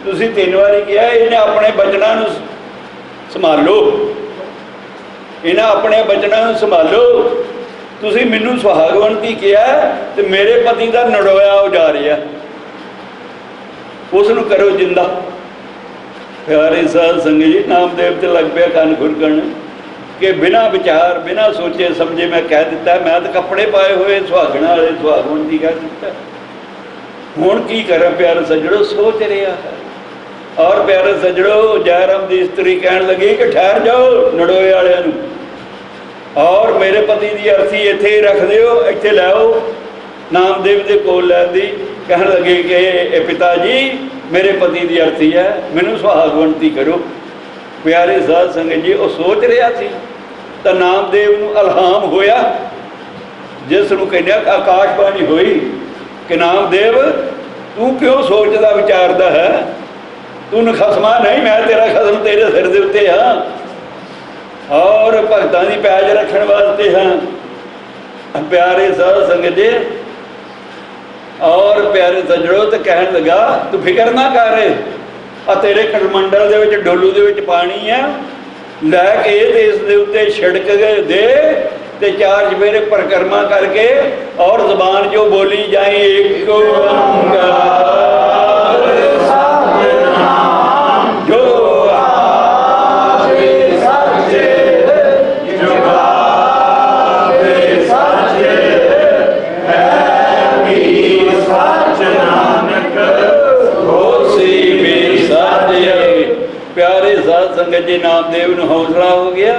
तुसीं 3 वारी कहा इन्हें अपने बचनां नूं संभालो, इन्हें अपने बचनां नूं संभालो। तुसीं मैनूं सुहागवंती कहा तो मेरे पति का नड़ोया हो जा रहा, उसनूं करो जिंदा। प्यारे साध संगत जी नामदेव ते लग पिया कन खुरकण कि बिना विचार बिना सोचे समझे मैं कह दिता, मैं तो कपड़े पाए हुए सुहागण वाले सुहागवंती कह दिता। हुण की करा प्यारे सज्जणों, सोच रहा है। और प्यारे सज्जणों जयराम की स्त्री कहन लगी कि ठहर जाओ नड़ोए वालियां नूं, और मेरे पति की अर्थी इत्थे रख दिओ, इत्थे लैओ नामदेव के कोल लैन दी। कहन लगे कि पिता जी मेरे पति की अर्थी है, मैनूं सुहागवंती करो। प्यारे साध संगत जी वो सोच रहा सी तो नामदेव नूं इल्हाम होया, जिस नूं कहने आकाशबाणी हुई कि नामदेव तू क्यों सोचदा विचारदा है, तू खसमा नहीं, मैं तेरा खसम तेरे सिर दे उत्ते हाँ और भगतां दी पैज रखण वास्ते हाँ। प्यारे साध संगत जी और प्यारे सज्जणों तो कहन लगा तू फिक्र ना कर, तेरे कटमंडल दे विच डोलू दे विच पानी है, लैके ते इस दे उत्ते छिड़क दे ते 4 चफेरे परिक्रमा करके और जबान जो बोली जाए एक ओंकार जो आवे सच्चे जुगावे सच्चे है भी सच नानक होसी भी सच्चे। प्यारे साध संगत जी नामदेव नूं हौसला हो गया,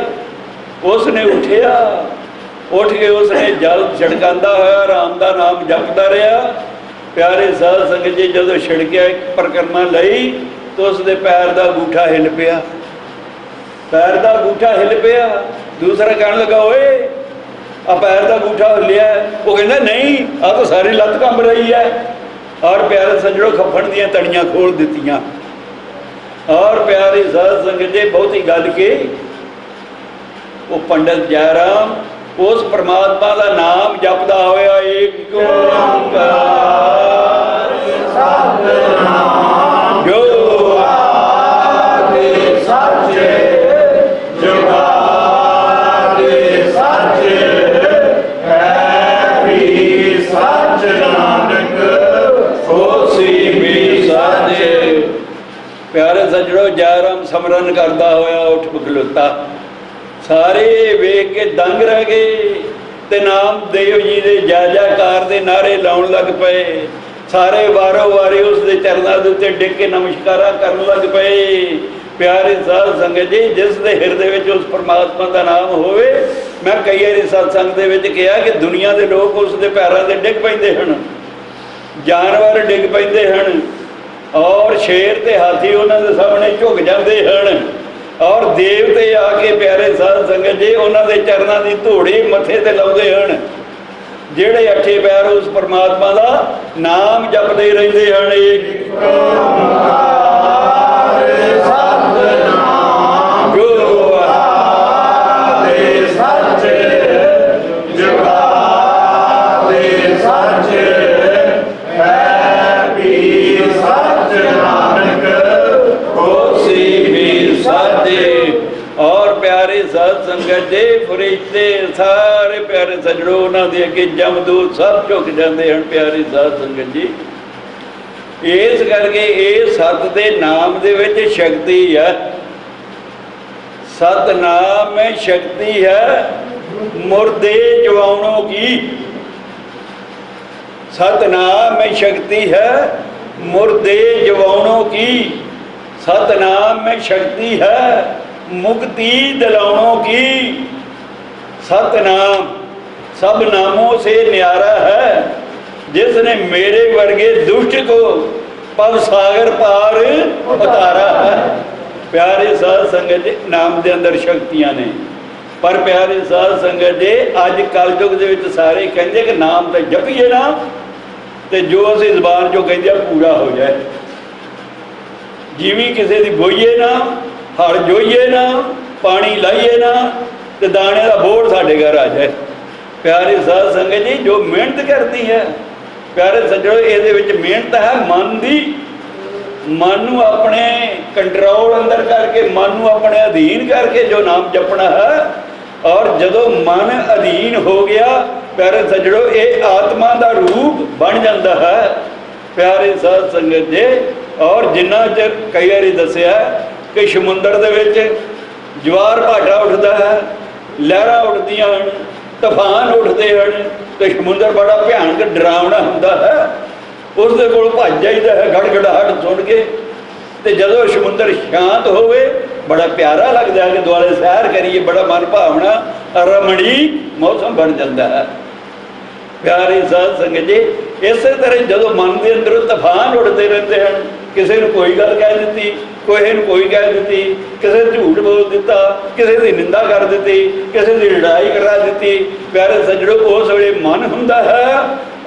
उसने उठिया, उठ के उसने जल छिड़कांदा होया राम का नाम जपदा रहा। प्यारे साध संगत जी जदों छिड़किया एक परिक्रमा लई तो उसके पैर का अंगूठा हिल पिया, पैर का अंगूठा हिल पिया। दूसरा कहने लगा ओए आ पैर का अंगूठा हिलिया, वो कहना नहीं आ तो सारी लत्त कंब रही है। और प्यारे सज्जणों खफन दियां तड़ियां खोल दित्तियां। और प्यारे साध संगत जी बहुती गल के वो पंडित जयराम उस परमात्मा का नाम जपदा होया एक ओंकार सतनाम जो आदि सच्चे जुगादि सच्चे है भी सच नानक होसी भी सच्चे। प्यारे सज्जणों जयराम समरन करता होया उठ खलोता, सारे वेख के दंग रह गए ते नामदेव जी के जय जयकार के नारे लाउण लग पे। सारे वारों वारी उसके चरणों के उत्ते डिग के नमस्कारा करन लग पे। प्यारे साध संगत जी जिस दे हिरदे विच उस परमात्मा का नाम होवे, मैं कई बार सत्संग दे विच कहा कि दुनिया के लोग उसके पैरों से डिग पैंदे हन, जानवर डिग पैंदे हन और शेर ते हाथी उन्हां दे सामने झुक जाते हैं और देवते आके प्यारे साध संगत जी उन्होंने चरणों की धूड़ी मथे ते लाउंदे हन, जेड़े अठे पैर उस परमात्मा का नाम जपते रहते हैं। एक ओंकार सतनाम जो आदि सच्चे जुगादि सच्चे है भी सच नानक होसी भी सच्चे। और प्यारे साध संगत जी फरिश्ते सारे प्यारे सज्जणों उन्होंने अगे जमदूत सब झुक जाते हैं। प्यारे साध संगत जी इस करके ये सत के नाम दे विच शक्ति है, सतनाम में शक्ति है मुर्दे जवानों की, सतनाम में शक्ति है मुर्दे जवानों की, सतनाम में शक्ति है मुक्ति दिलानों की। सतनाम सब नामों से न्यारा है, जिसने मेरे वर्गे दुष्ट को पव सागर पार उतारा है। प्यारे साध संगत जी नाम के अंदर शक्तियां ने, पर प्यारे साध संगत जी अज कलयुग के विच सारे कहते कि नाम तो जपीए ना, तो जो असीं जबान चो कहते पूरा हो जाए। ਜਿਵੇਂ ਕਿਸੇ ਦੀ ਬੋਈਏ ਨਾ, ਹਲ ਜੋਈਏ ਨਾ, ਪਾਣੀ ਲਾਈਏ ਨਾ, ਤੇ ਦਾਣੇ ਦਾ ਬੋੜ ਸਾਡੇ ਘਰ ਆ ਜਾਏ। ਪਿਆਰੇ ਸਾਧ ਸੰਗਤ ਜੀ, ਜੋ ਮਿਹਨਤ ਕਰਦੀ ਹੈ ਪਿਆਰੇ ਸੱਜਣੋ, ਇਹਦੇ ਵਿੱਚ ਮਿਹਨਤ ਹੈ ਮਨ ਦੀ। ਮਨ ਨੂੰ ਆਪਣੇ ਕੰਟਰੋਲ ਅੰਦਰ ਕਰਕੇ, ਮਨ ਨੂੰ ਆਪਣੇ ਅਧੀਨ ਕਰਕੇ ਜੋ ਨਾਮ ਜਪਣਾ ਹੈ। ਔਰ ਜਦੋਂ ਮਨ ਅਧੀਨ ਹੋ ਗਿਆ ਪਿਆਰੇ ਸੱਜਣੋ, ਇਹ ਆਤਮਾ ਦਾ ਰੂਪ ਬਣ ਜਾਂਦਾ ਹੈ ਪਿਆਰੇ ਸਾਧ ਸੰਗਤ ਜੀ। ਔਰ ਜਿੰਨਾ ਚਿਰ ਕਈ ਵਾਰੀ ਦੱਸਿਆ ਕਿ ਸਮੁੰਦਰ ਦੇ ਵਿੱਚ ਜਵਾਰ ਭਾਟਾ ਉੱਠਦਾ ਹੈ, ਲਹਿਰਾਂ ਉੱਠਦੀਆਂ ਹਨ, ਤੂਫਾਨ ਉੱਠਦੇ ਹਨ, ਤੇ ਸਮੁੰਦਰ ਬੜਾ ਭਿਆਨਕ ਡਰਾਵਣਾ ਹੁੰਦਾ ਹੈ। ਉਸ ਦੇ ਕੋਲ ਭੱਜ ਜਾਈਦਾ ਹੈ ਗੜਗੜਾਹਟ ਸੁਣ ਕੇ। ਤੇ ਜਦੋਂ ਸਮੁੰਦਰ ਸ਼ਾਂਤ ਹੋਵੇ ਬੜਾ ਪਿਆਰਾ ਲੱਗਦਾ ਹੈ ਕਿ ਦੁਆਲੇ ਸੈਰ ਕਰੀਏ, ਬੜਾ ਮਨ ਭਾਵਨਾ ਰਮਣੀਕ ਮੌਸਮ ਬਣ ਜਾਂਦਾ ਹੈ ਪਿਆਰੇ ਸਾਧ ਸੰਗਤ ਜੀ। ਇਸੇ ਤਰ੍ਹਾਂ ਜਦੋਂ ਮਨ ਦੇ ਅੰਦਰੋਂ ਤੂਫਾਨ ਉੱਡਦੇ ਰਹਿੰਦੇ ਹਨ, ਕਿਸੇ ਨੂੰ ਕੋਈ ਗੱਲ ਕਹਿ ਦਿੱਤੀ, ਕੋਈ ਨੂੰ ਕੋਈ ਕਹਿ ਦਿੱਤੀ, ਕਿਸੇ ਨੇ ਝੂਠ ਬੋਲ ਦਿੱਤਾ, ਕਿਸੇ ਦੀ ਨਿੰਦਾ ਕਰ ਦਿੱਤੀ, ਕਿਸੇ ਦੀ ਲੜਾਈ ਕਰਾ ਦਿੱਤੀ ਪਿਆਰੇ ਸੱਜਣੋ, ਉਸ ਵੇਲੇ ਮਨ ਹੁੰਦਾ ਹੈ।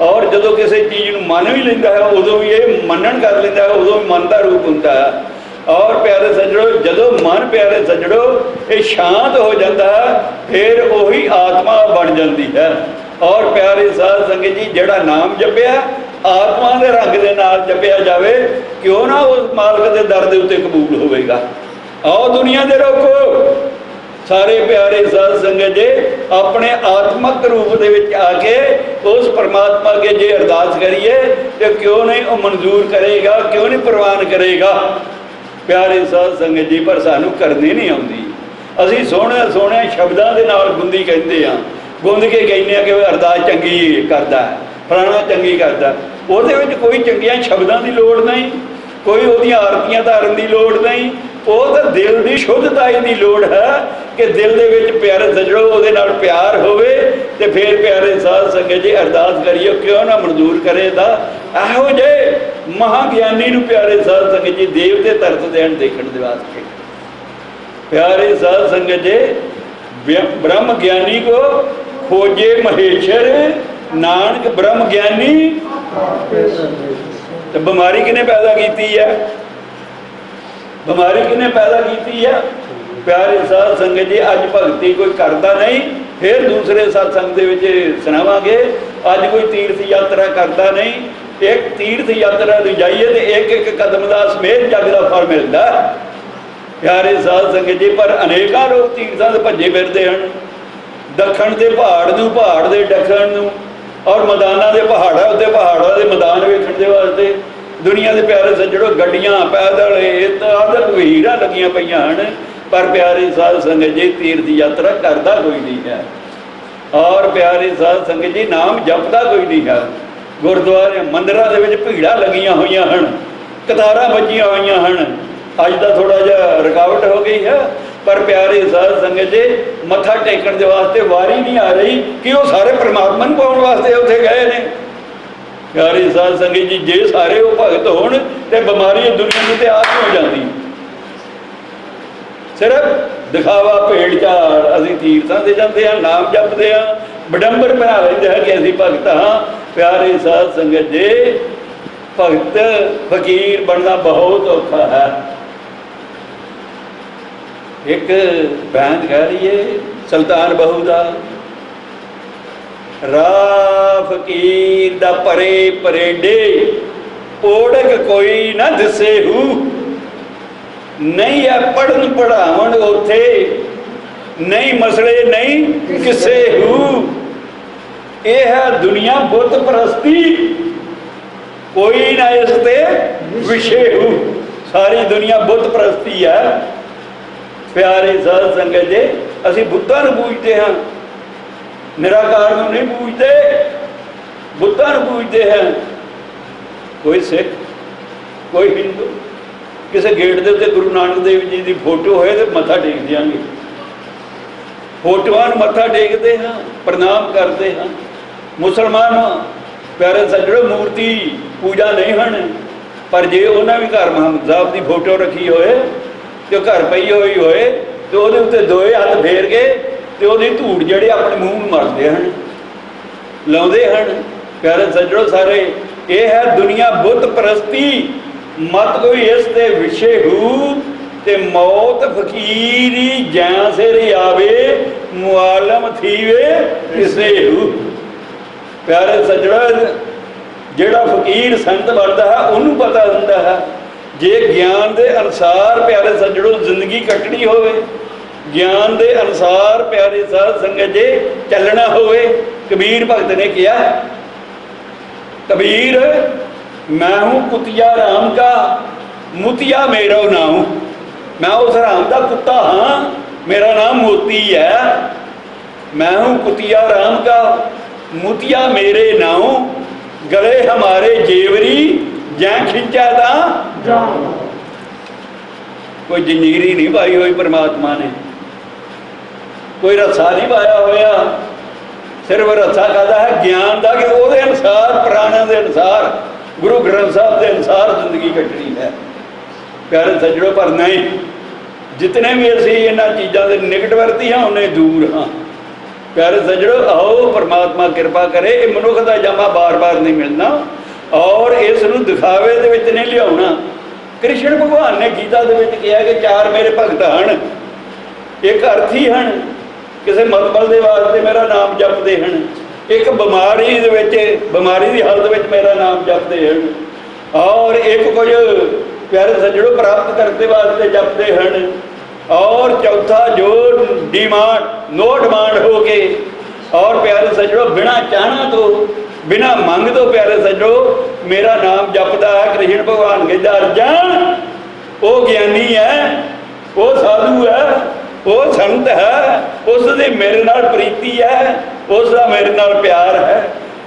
ਔਰ ਜਦੋਂ ਕਿਸੇ ਚੀਜ਼ ਨੂੰ ਮੰਨ ਵੀ ਲੈਂਦਾ ਹੈ ਉਦੋਂ ਵੀ ਇਹ ਮੰਨਣ ਕਰ ਲੈਂਦਾ ਹੈ, ਉਦੋਂ ਵੀ ਮਨ ਦਾ ਰੂਪ ਹੁੰਦਾ ਹੈ। ਔਰ ਪਿਆਰੇ ਸੱਜਣੋ, ਜਦੋਂ ਮਨ ਪਿਆਰੇ ਸੱਜਣੋ ਇਹ ਸ਼ਾਂਤ ਹੋ ਜਾਂਦਾ ਹੈ, ਫਿਰ ਉਹੀ ਆਤਮਾ ਬਣ ਜਾਂਦੀ ਹੈ। ਔਰ ਪਿਆਰੇ ਸਾਧ ਸੰਗਤ ਜੀ, ਜਿਹੜਾ ਨਾਮ ਜਪਿਆ ਆਤਮਾ ਦੇ ਰੰਗ ਦੇ ਨਾਲ ਜਪਿਆ ਜਾਵੇ, ਕਿਉਂ ਨਾ ਉਸ ਮਾਲਕ ਦੇ ਦਰ ਦੇ ਉੱਤੇ ਕਬੂਲ ਹੋਵੇਗਾ। ਆਓ ਦੁਨੀਆ ਦੇ ਰੋਕੋ ਸਾਰੇ ਪਿਆਰੇ ਸਾਧ ਸੰਗਤ ਜੀ, ਆਪਣੇ ਆਤਮਕ ਰੂਪ ਦੇ ਵਿੱਚ ਆ ਕੇ ਉਸ ਪਰਮਾਤਮਾ ਅੱਗੇ ਜੇ ਅਰਦਾਸ ਕਰੀਏ ਤੇ ਕਿਉਂ ਨਹੀਂ ਉਹ ਮਨਜ਼ੂਰ ਕਰੇਗਾ, ਕਿਉਂ ਨਹੀਂ ਪ੍ਰਵਾਨ ਕਰੇਗਾ ਪਿਆਰੇ ਸਾਧ ਸੰਗਤ ਜੀ। ਪਰ ਸਾਨੂੰ ਕਰਨੀ ਨਹੀਂ ਆਉਂਦੀ। ਅਸੀਂ ਸੋਹਣੇ ਸੋਹਣੇ ਸ਼ਬਦਾਂ ਦੇ ਨਾਲ ਗੁੰਦੀ ਕਹਿੰਦੇ ਹਾਂ, ਗੁੰਦ ਕੇ ਕਹਿੰਦੇ ਹਾਂ ਕਿ ਅਰਦਾਸ ਚੰਗੀ ਕਰਦਾ, ਫਲਾਣਾ ਚੰਗੀ ਕਰਦਾ। ਉਹਦੇ ਵਿੱਚ ਕੋਈ ਚੰਗੀਆਂ ਸ਼ਬਦਾਂ ਦੀ ਲੋੜ ਨਹੀਂ, ਕੋਈ ਉਹਦੀਆਂ ਆਰਤੀਆਂ ਧਾਰਨ ਦੀ ਲੋੜ ਨਹੀਂ। ਉਹ ਤਾਂ ਦਿਲ ਦੀ ਸ਼ੁੱਧਤਾਈ ਦੀ ਲੋੜ ਹੈ ਕਿ ਦਿਲ ਦੇ ਵਿੱਚ ਪਿਆਰੇ ਸੱਜਣੋ ਉਹਦੇ ਨਾਲ ਪਿਆਰ ਹੋਵੇ। ਤੇ ਫਿਰ ਪਿਆਰੇ ਸਾਧ ਸੰਗਤ ਜੀ ਅਰਦਾਸ ਕਰੀਏ, ਕਿਉਂ ਨਾ ਮਨਜ਼ੂਰ ਕਰੇ ਤਾਂ ਇਹੋ ਜਿਹੇ ਮਹਾਗਿਆਨੀ ਨੂੰ ਪਿਆਰੇ ਸਾਧ ਸੰਗਤ ਜੀ ਦੇਵਤੇ ਤਰਸ ਦੇਣ ਦੇਖਣ ਦੇ ਵਾਸਤੇ। ਪਿਆਰੇ ਸਾਧ ਸੰਗਤ ਜੀ, ब्रह्म ज्ञानी को खोजे महेश्वर, नानक ब्रह्म ज्ञानी। तो बीमारी किने पैदा की है? बीमारी किने पैदा की है? प्यारे साध संगत जी, अज भगती कोई करता नहीं, फिर दूसरे सत्संग दे विच सुनावांगे। अज कोई तीर्थ यात्रा करता नहीं, एक तीर्थ यात्रा दी जाइए तो एक एक कदम का समेत जग का फल मिलता। प्यारे साध संगत जी, पर अनेकों लोग तीर्थों से भजे फिरते हैं, दखण के पहाड़ नूं, पहाड़ के दखण नूं, और मैदानों के पहाड़ों उत्ते पहाड़ों के मैदान वेखण के वास्ते दुनिया के प्यारे सज्जणों गड्डियां पैदल आदत भीड़ां लगियां पईयां हन। पर प्यारे साध संगत जी, तीर्थ यात्रा करता कोई नहीं है। और प्यारे साध संगत जी, नाम जपदा कोई नहीं है। गुरुद्वारे मंदिरों के विच भीड़ां लगियां होईयां हन, कतारां बजीआं होईयां हन। अज तो थोड़ा जिहा रुकावट हो गई है, पर प्यारे साध संगत जी मत्था टेकण दे वास्ते वारी नहीं आ रही कि वो सारे परमात्मा नूं पाउण वास्ते उत्थे गए ने। प्यारे साध संगत जी, जे सारे वो भगत होण ते बीमारी दुनिया नूं ते आस हो जाती। सिर्फ दिखावा भेड़ झाड़, असीं तीर्थां ते जांदे हां, नाम जपदे हां, बडंबर बना लैंदे हां कि असीं भगत हां। प्यारे साध संगत जी, भगत फकीर बनना बहुत औखा है। एक बहन कह रही है सुल्तान बहू दा, राह फकीर दा परे परेडे, ओढ़क कोई ना दिसे हू, नहीं है पढ़न पढ़ावन उथे, नहीं मसले नहीं किसे हू। यह है दुनिया बुत परस्ती, कोई ना इसते विषय हू। सारी दुनिया बुत परस्ती है। प्यारे साध संगत जी, असीं बुद्धां नूं पूजते हैं, निराकार नूं नहीं पूजते, बुद्धां नूं पूजते हैं। कोई सिख, कोई हिंदू, किसी गेट के उत्ते गुरु नानक देव जी की फोटो होए तो मत्था टेक देंगे, फोटोआं नूं मत्था टेकते हैं, प्रणाम करते हैं। मुसलमान प्यारे सज्जणों मूर्ति पूजा नहीं हन, पर जे उन्हें भी घर मुहम्मद साहब की फोटो रखी होए तो घर पई हुई होए तो वो उत्ते दोए हथ फेर के तो वो धूड़ जड़े अपने मूँह में मरते हैं, लाते हैं। प्यारे सज्जणों सारे, ये है दुनिया बुत परस्ती, मत कोई इस ते विषे हू ते मौत फकीरी ज्यां सिर आवे मुआलम थीवे किसे हू। प्यारे सज्जणा ਜਿਹੜਾ ਫਕੀਰ ਸੰਤ ਬਣਦਾ ਹੈ ਉਹਨੂੰ ਪਤਾ ਹੁੰਦਾ ਹੈ ਜੇ ਗਿਆਨ ਦੇ ਅਨੁਸਾਰ ਪਿਆਰੇ ਸੱਜਣੋ ਜ਼ਿੰਦਗੀ ਕੱਟਣੀ ਹੋਵੇ, ਗਿਆਨ ਦੇ ਅਨੁਸਾਰ ਪਿਆਰੇ ਸਾਧ ਸੰਗਤ ਜੇ ਚੱਲਣਾ ਹੋਵੇ। ਕਬੀਰ ਭਗਤ ਨੇ ਕਿਹਾ, ਕਬੀਰ ਮੈਂ ਹੂੰ ਕੁਤਿਆ ਰਾਮ ਕਾ ਮੁਤਿਆ ਮੇਰਾ ਨਾਮ। ਮੈਂ ਉਸ ਰਾਮ ਦਾ ਕੁੱਤਾ ਹਾਂ, ਮੇਰਾ ਨਾਮ ਮੋਤੀ ਹੈ। ਮੈਂ ਹੂੰ ਕੁਤਿਆ ਰਾਮ ਕਾ ਮੁਤਿਆ ਮੇਰੇ ਨਾਮ, गले हमारे जेवरी जै खिंचा दा जाम। कोई जंजीरी नहीं पाई हुई परमात्मा ने, कोई रस्सा नहीं पाया होया, सिर्फ रस्सा कहता है ज्ञान का कि वो अनुसार पुराणों के अनुसार गुरु ग्रंथ साहब के अनुसार जिंदगी कटनी है। प्यारे सज्जणों, पर नहीं, जितने भी असी इन्हां चीज़ों के निकट वरती हाँ उन्ने दूर हाँ। प्यारे सज्जणों, आओ परमात्मा कृपा करे, ये मनुख का जामा बार बार नहीं मिलना और इसनूं दिखावे दे विच नहीं लियाउणा। कृष्ण भगवान ने गीता दे विच कहा कि चार मेरे भगत हन, एक अर्थी हन, किसी मतबल के वास्ते मेरा नाम जपते हैं, एक बीमारी दे विच बीमारी की हालत में मेरा नाम जपते हैं, और एक कुछ प्यारे सज्जणों प्राप्त करने वास्ते जपते हैं, और चौथा जो डिमांड नो डिमांड हो के और प्यारे सज्जणों बिना चाहना तो बिना मंग तो प्यारे सज्जणों मेरा नाम जपदा है। कृष्ण भगवान कहता अर्जन वो ज्ञानी है, वो साधु है, वो संत है, उसकी मेरे नाल प्रीति है, उसका मेरे नाल प्यार है।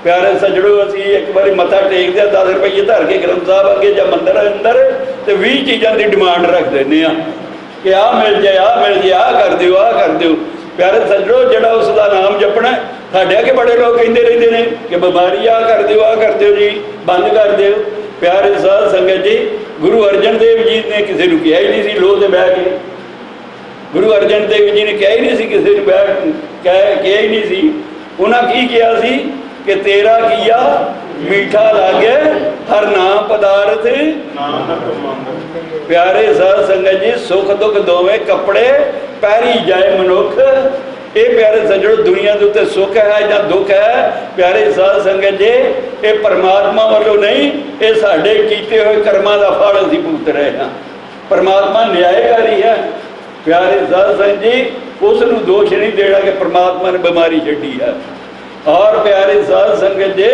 प्यारे सज्जणों, असी एक बार मत्था टेकते 10 रुपये धर के ग्रंथ साहब अगे या मंदिर अंदर तो 20 चीज़ों की डिमांड रख देने कि आ मिल जाए, आ मिल जाए, आ कर दो, आ कर दो। प्यारे सज्जणों, जो उसका नाम जपना साढ़े अगे बड़े लोग कहते रहते हैं कि बीमारी आ कर दो, आ कर दो जी, बंद कर दो। प्यारे साध संगत जी, गुरु अर्जन देव जी ने किसी को कहा ही नहीं सी लोह से बह के, गुरु अर्जन देव जी ने कहा ही नहीं सी किसी को बह कहा ही नहीं सी। उन्हें की किया सी कि तेरा किया मीठा लागे हर नाम पदार्थ नानक मंग। प्यारे साध संगत जी, सुख दुख दोवें कपड़े पैरी जाए मनुख। ये प्यारे सज्जणों दुनिया के उत्ते सुख है या दुख है प्यारे साध संगत जी, ये परमात्मा वालों नहीं, ये साडे कीते हुए कर्मां दा फल असीं भुगत रहे हैं। परमात्मा न्यायकारी है। प्यारे साध संगत जी, उसनूं दोष नहीं देना कि परमात्मा ने बीमारी छड्डी है। और प्यारे साध संगत जी,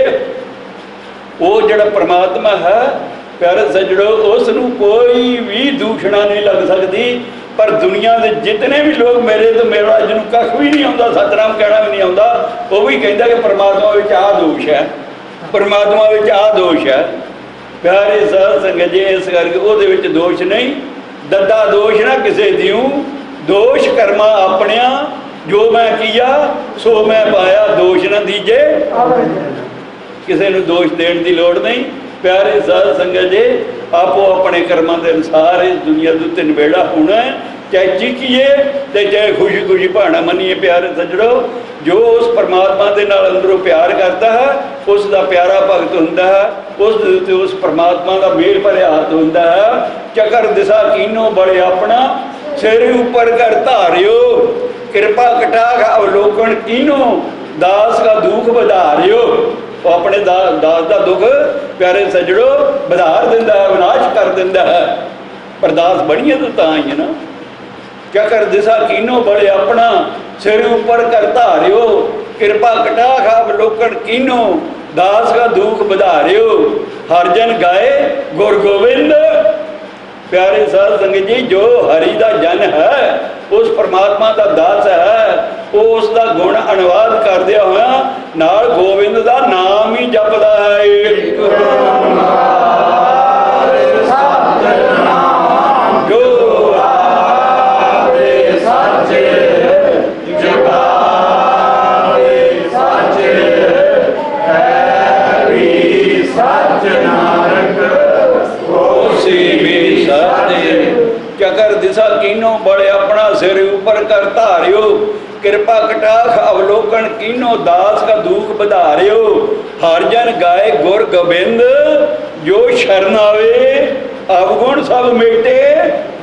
वो जड़ा परमात्मा है प्यारे सज्जणों, उसनूं कोई भी दूषणा नहीं लग सकती। पर दुनिया के जितने भी लोग मेरे तो मेरा जिन्होंने कख भी नहीं आता, सतनाम कहना भी नहीं आता, वो भी कहता कि परमात्मा में आ दोष है, परमात्मा में आ दोष है। प्यारे साध संगत जी, इस करके ਉਹਦੇ ਵਿੱਚ दोष नहीं, दद्दा दोष ना किसे दियूं, दोष कर्मा अपनिया, जो मैं किया सो मैं पाया, दोष ना दीजे। किसी को दोष देने की लोड़ नहीं। प्यारे साध संगत जी, आपो अपने कर्मां के अनुसार इस दुनिया के उत्ते नवेड़ा होना है, चाहे चीखिए तो चाहे खुशी खुशी भाना मनीए। प्यारे सज्जणों, जो उस परमात्मा के नाल अंदरों प्यार करता है उसका प्यारा भगत हुंदा है, उस परमात्मा का मेल भरिया हाथ हुंदा है। चकर दिशा कीनो बड़े अपना, सिर ऊपर कर धारियो, कृपा कटाख अवलोकन कीनो, दास का दुख बधारियो। वो अपने दास का दुख प्यारे सज्जणों बधार दिंदा है, विनाश कर दिंदा है। पर दास बड़िया तो तां ही है ना। क्या कर दिशा कीनो बड़े अपना, सिर ऊपर कर धारियो, कृपा कटाख अवलोकन कीनो, दास का दुख बधारियो। हर जन गाए गुर गोविंद। प्यारे साध संगत जी, जो हरि का जन है, उस परमात्मा का दास है, वो उसका गुण अनुवाद करदिया होया नाल गोविंद का नाम ही जपदा है। एक जो आवे साचे जगावे साचे, है भी सच नानक होसी भी सत्य। चकर दिशा कीनो बड़े अपना, सिर ऊपर कर धारियो, कृपा कटाख अवलोकन कीनो, दास का दुख बधारियो। हर जन गाए गुर गोबिंद, जो शरण आवे अवगुण सब मेटे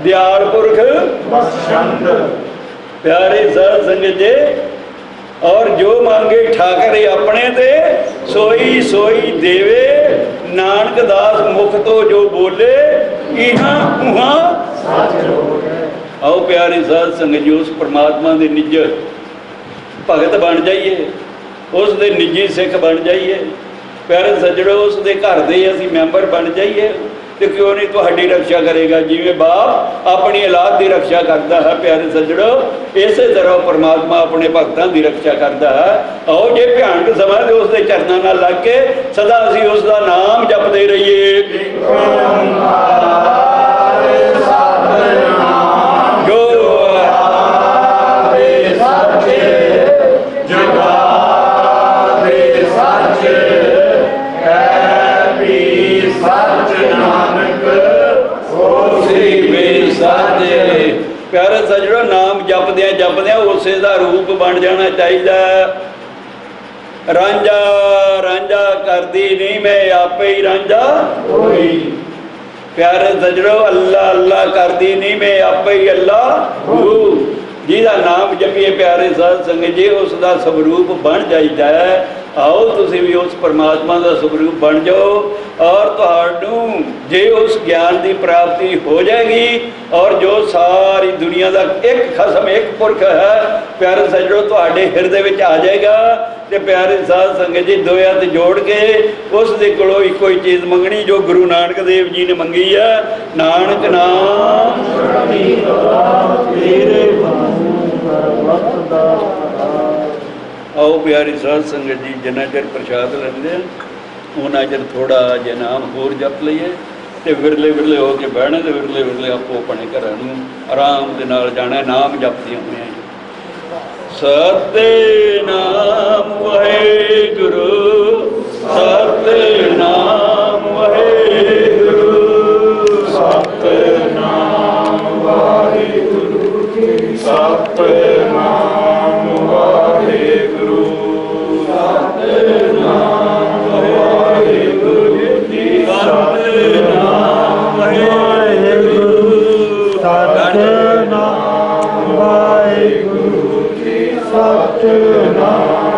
दयाल पुरख बख्शंद प्यारे साध संगत जी। और जो मांगे ठाकर अपने ते सोई सोई देवे, नानक दास मुख तो जो बोले इहां उहां सच होवे। आओ प्यारे साध संगत जी, उस परमात्मा के निज भगत बन जाइए, उस दे निजी सिख बन जाइए। प्यारे सज्जणो, उस दे घर दे असीं मैंबर बन जाइए तो क्यों नहीं तुहाडी रक्षा करेगा, जिवें बाप अपनी औलाद की रक्षा करता है। प्यारे सज्जणो, इस तरह परमात्मा अपने भगतां की रक्षा करता है। आओ जे भयानक समय तो उसके चरणों नाल लग के सदा असीं उसका नाम जपते रहिए। जो प्यारे सज्जणो, नाम जपद्या जपद्या उसे दा रूप बन जाना चाहिए। रांझा रांझा करदी नहीं मैं आपे ही रांझा होई। प्यारे सज्जणो, अल्लाह अल्लाह करदी नहीं मैं आपे ही अल्लाह हूँ। जिहदा नाम जपीए प्यारे साध संगत जी, उसका स्वरूप बन जाइदा है। आओ तुसीं भी उस परमात्मा का स्वरूप बन जाओ और तुहानू जे उस ज्ञान की प्राप्ति हो जाएगी। और जो सारी दुनिया का एक खसम एक पुरख है प्यारे सज्जणों तुहाडे हिरदे विच आ जाएगा। तो प्यारे साध संगत जी, दो हथ जोड़ के उस दे कोलों इक्को ही चीज़ मंगनी जो गुरु नानक देव जी ने मंगी है। नानक नाम तेरे आओ प्यारी साध संगत जी, जिन्ना चਿਰ प्रसाद लेंदे उन्ना चਿਰ थोड़ा जिहा नाम होर जप लईए तो विरले विरले हो के बहना तो विरले विरले आपो अपने घरां नूं आराम दे नाल जाना नाम जपदियां होइआं। सतनाम वाहिगुरू सतनाम वाहिगुरू सतनाम वाहिगुरू सतनाम वाहिगुरू सतनाम वाहिगुरू सतनाम वाहिगुरू सतनाम वाहिगुरू सतनाम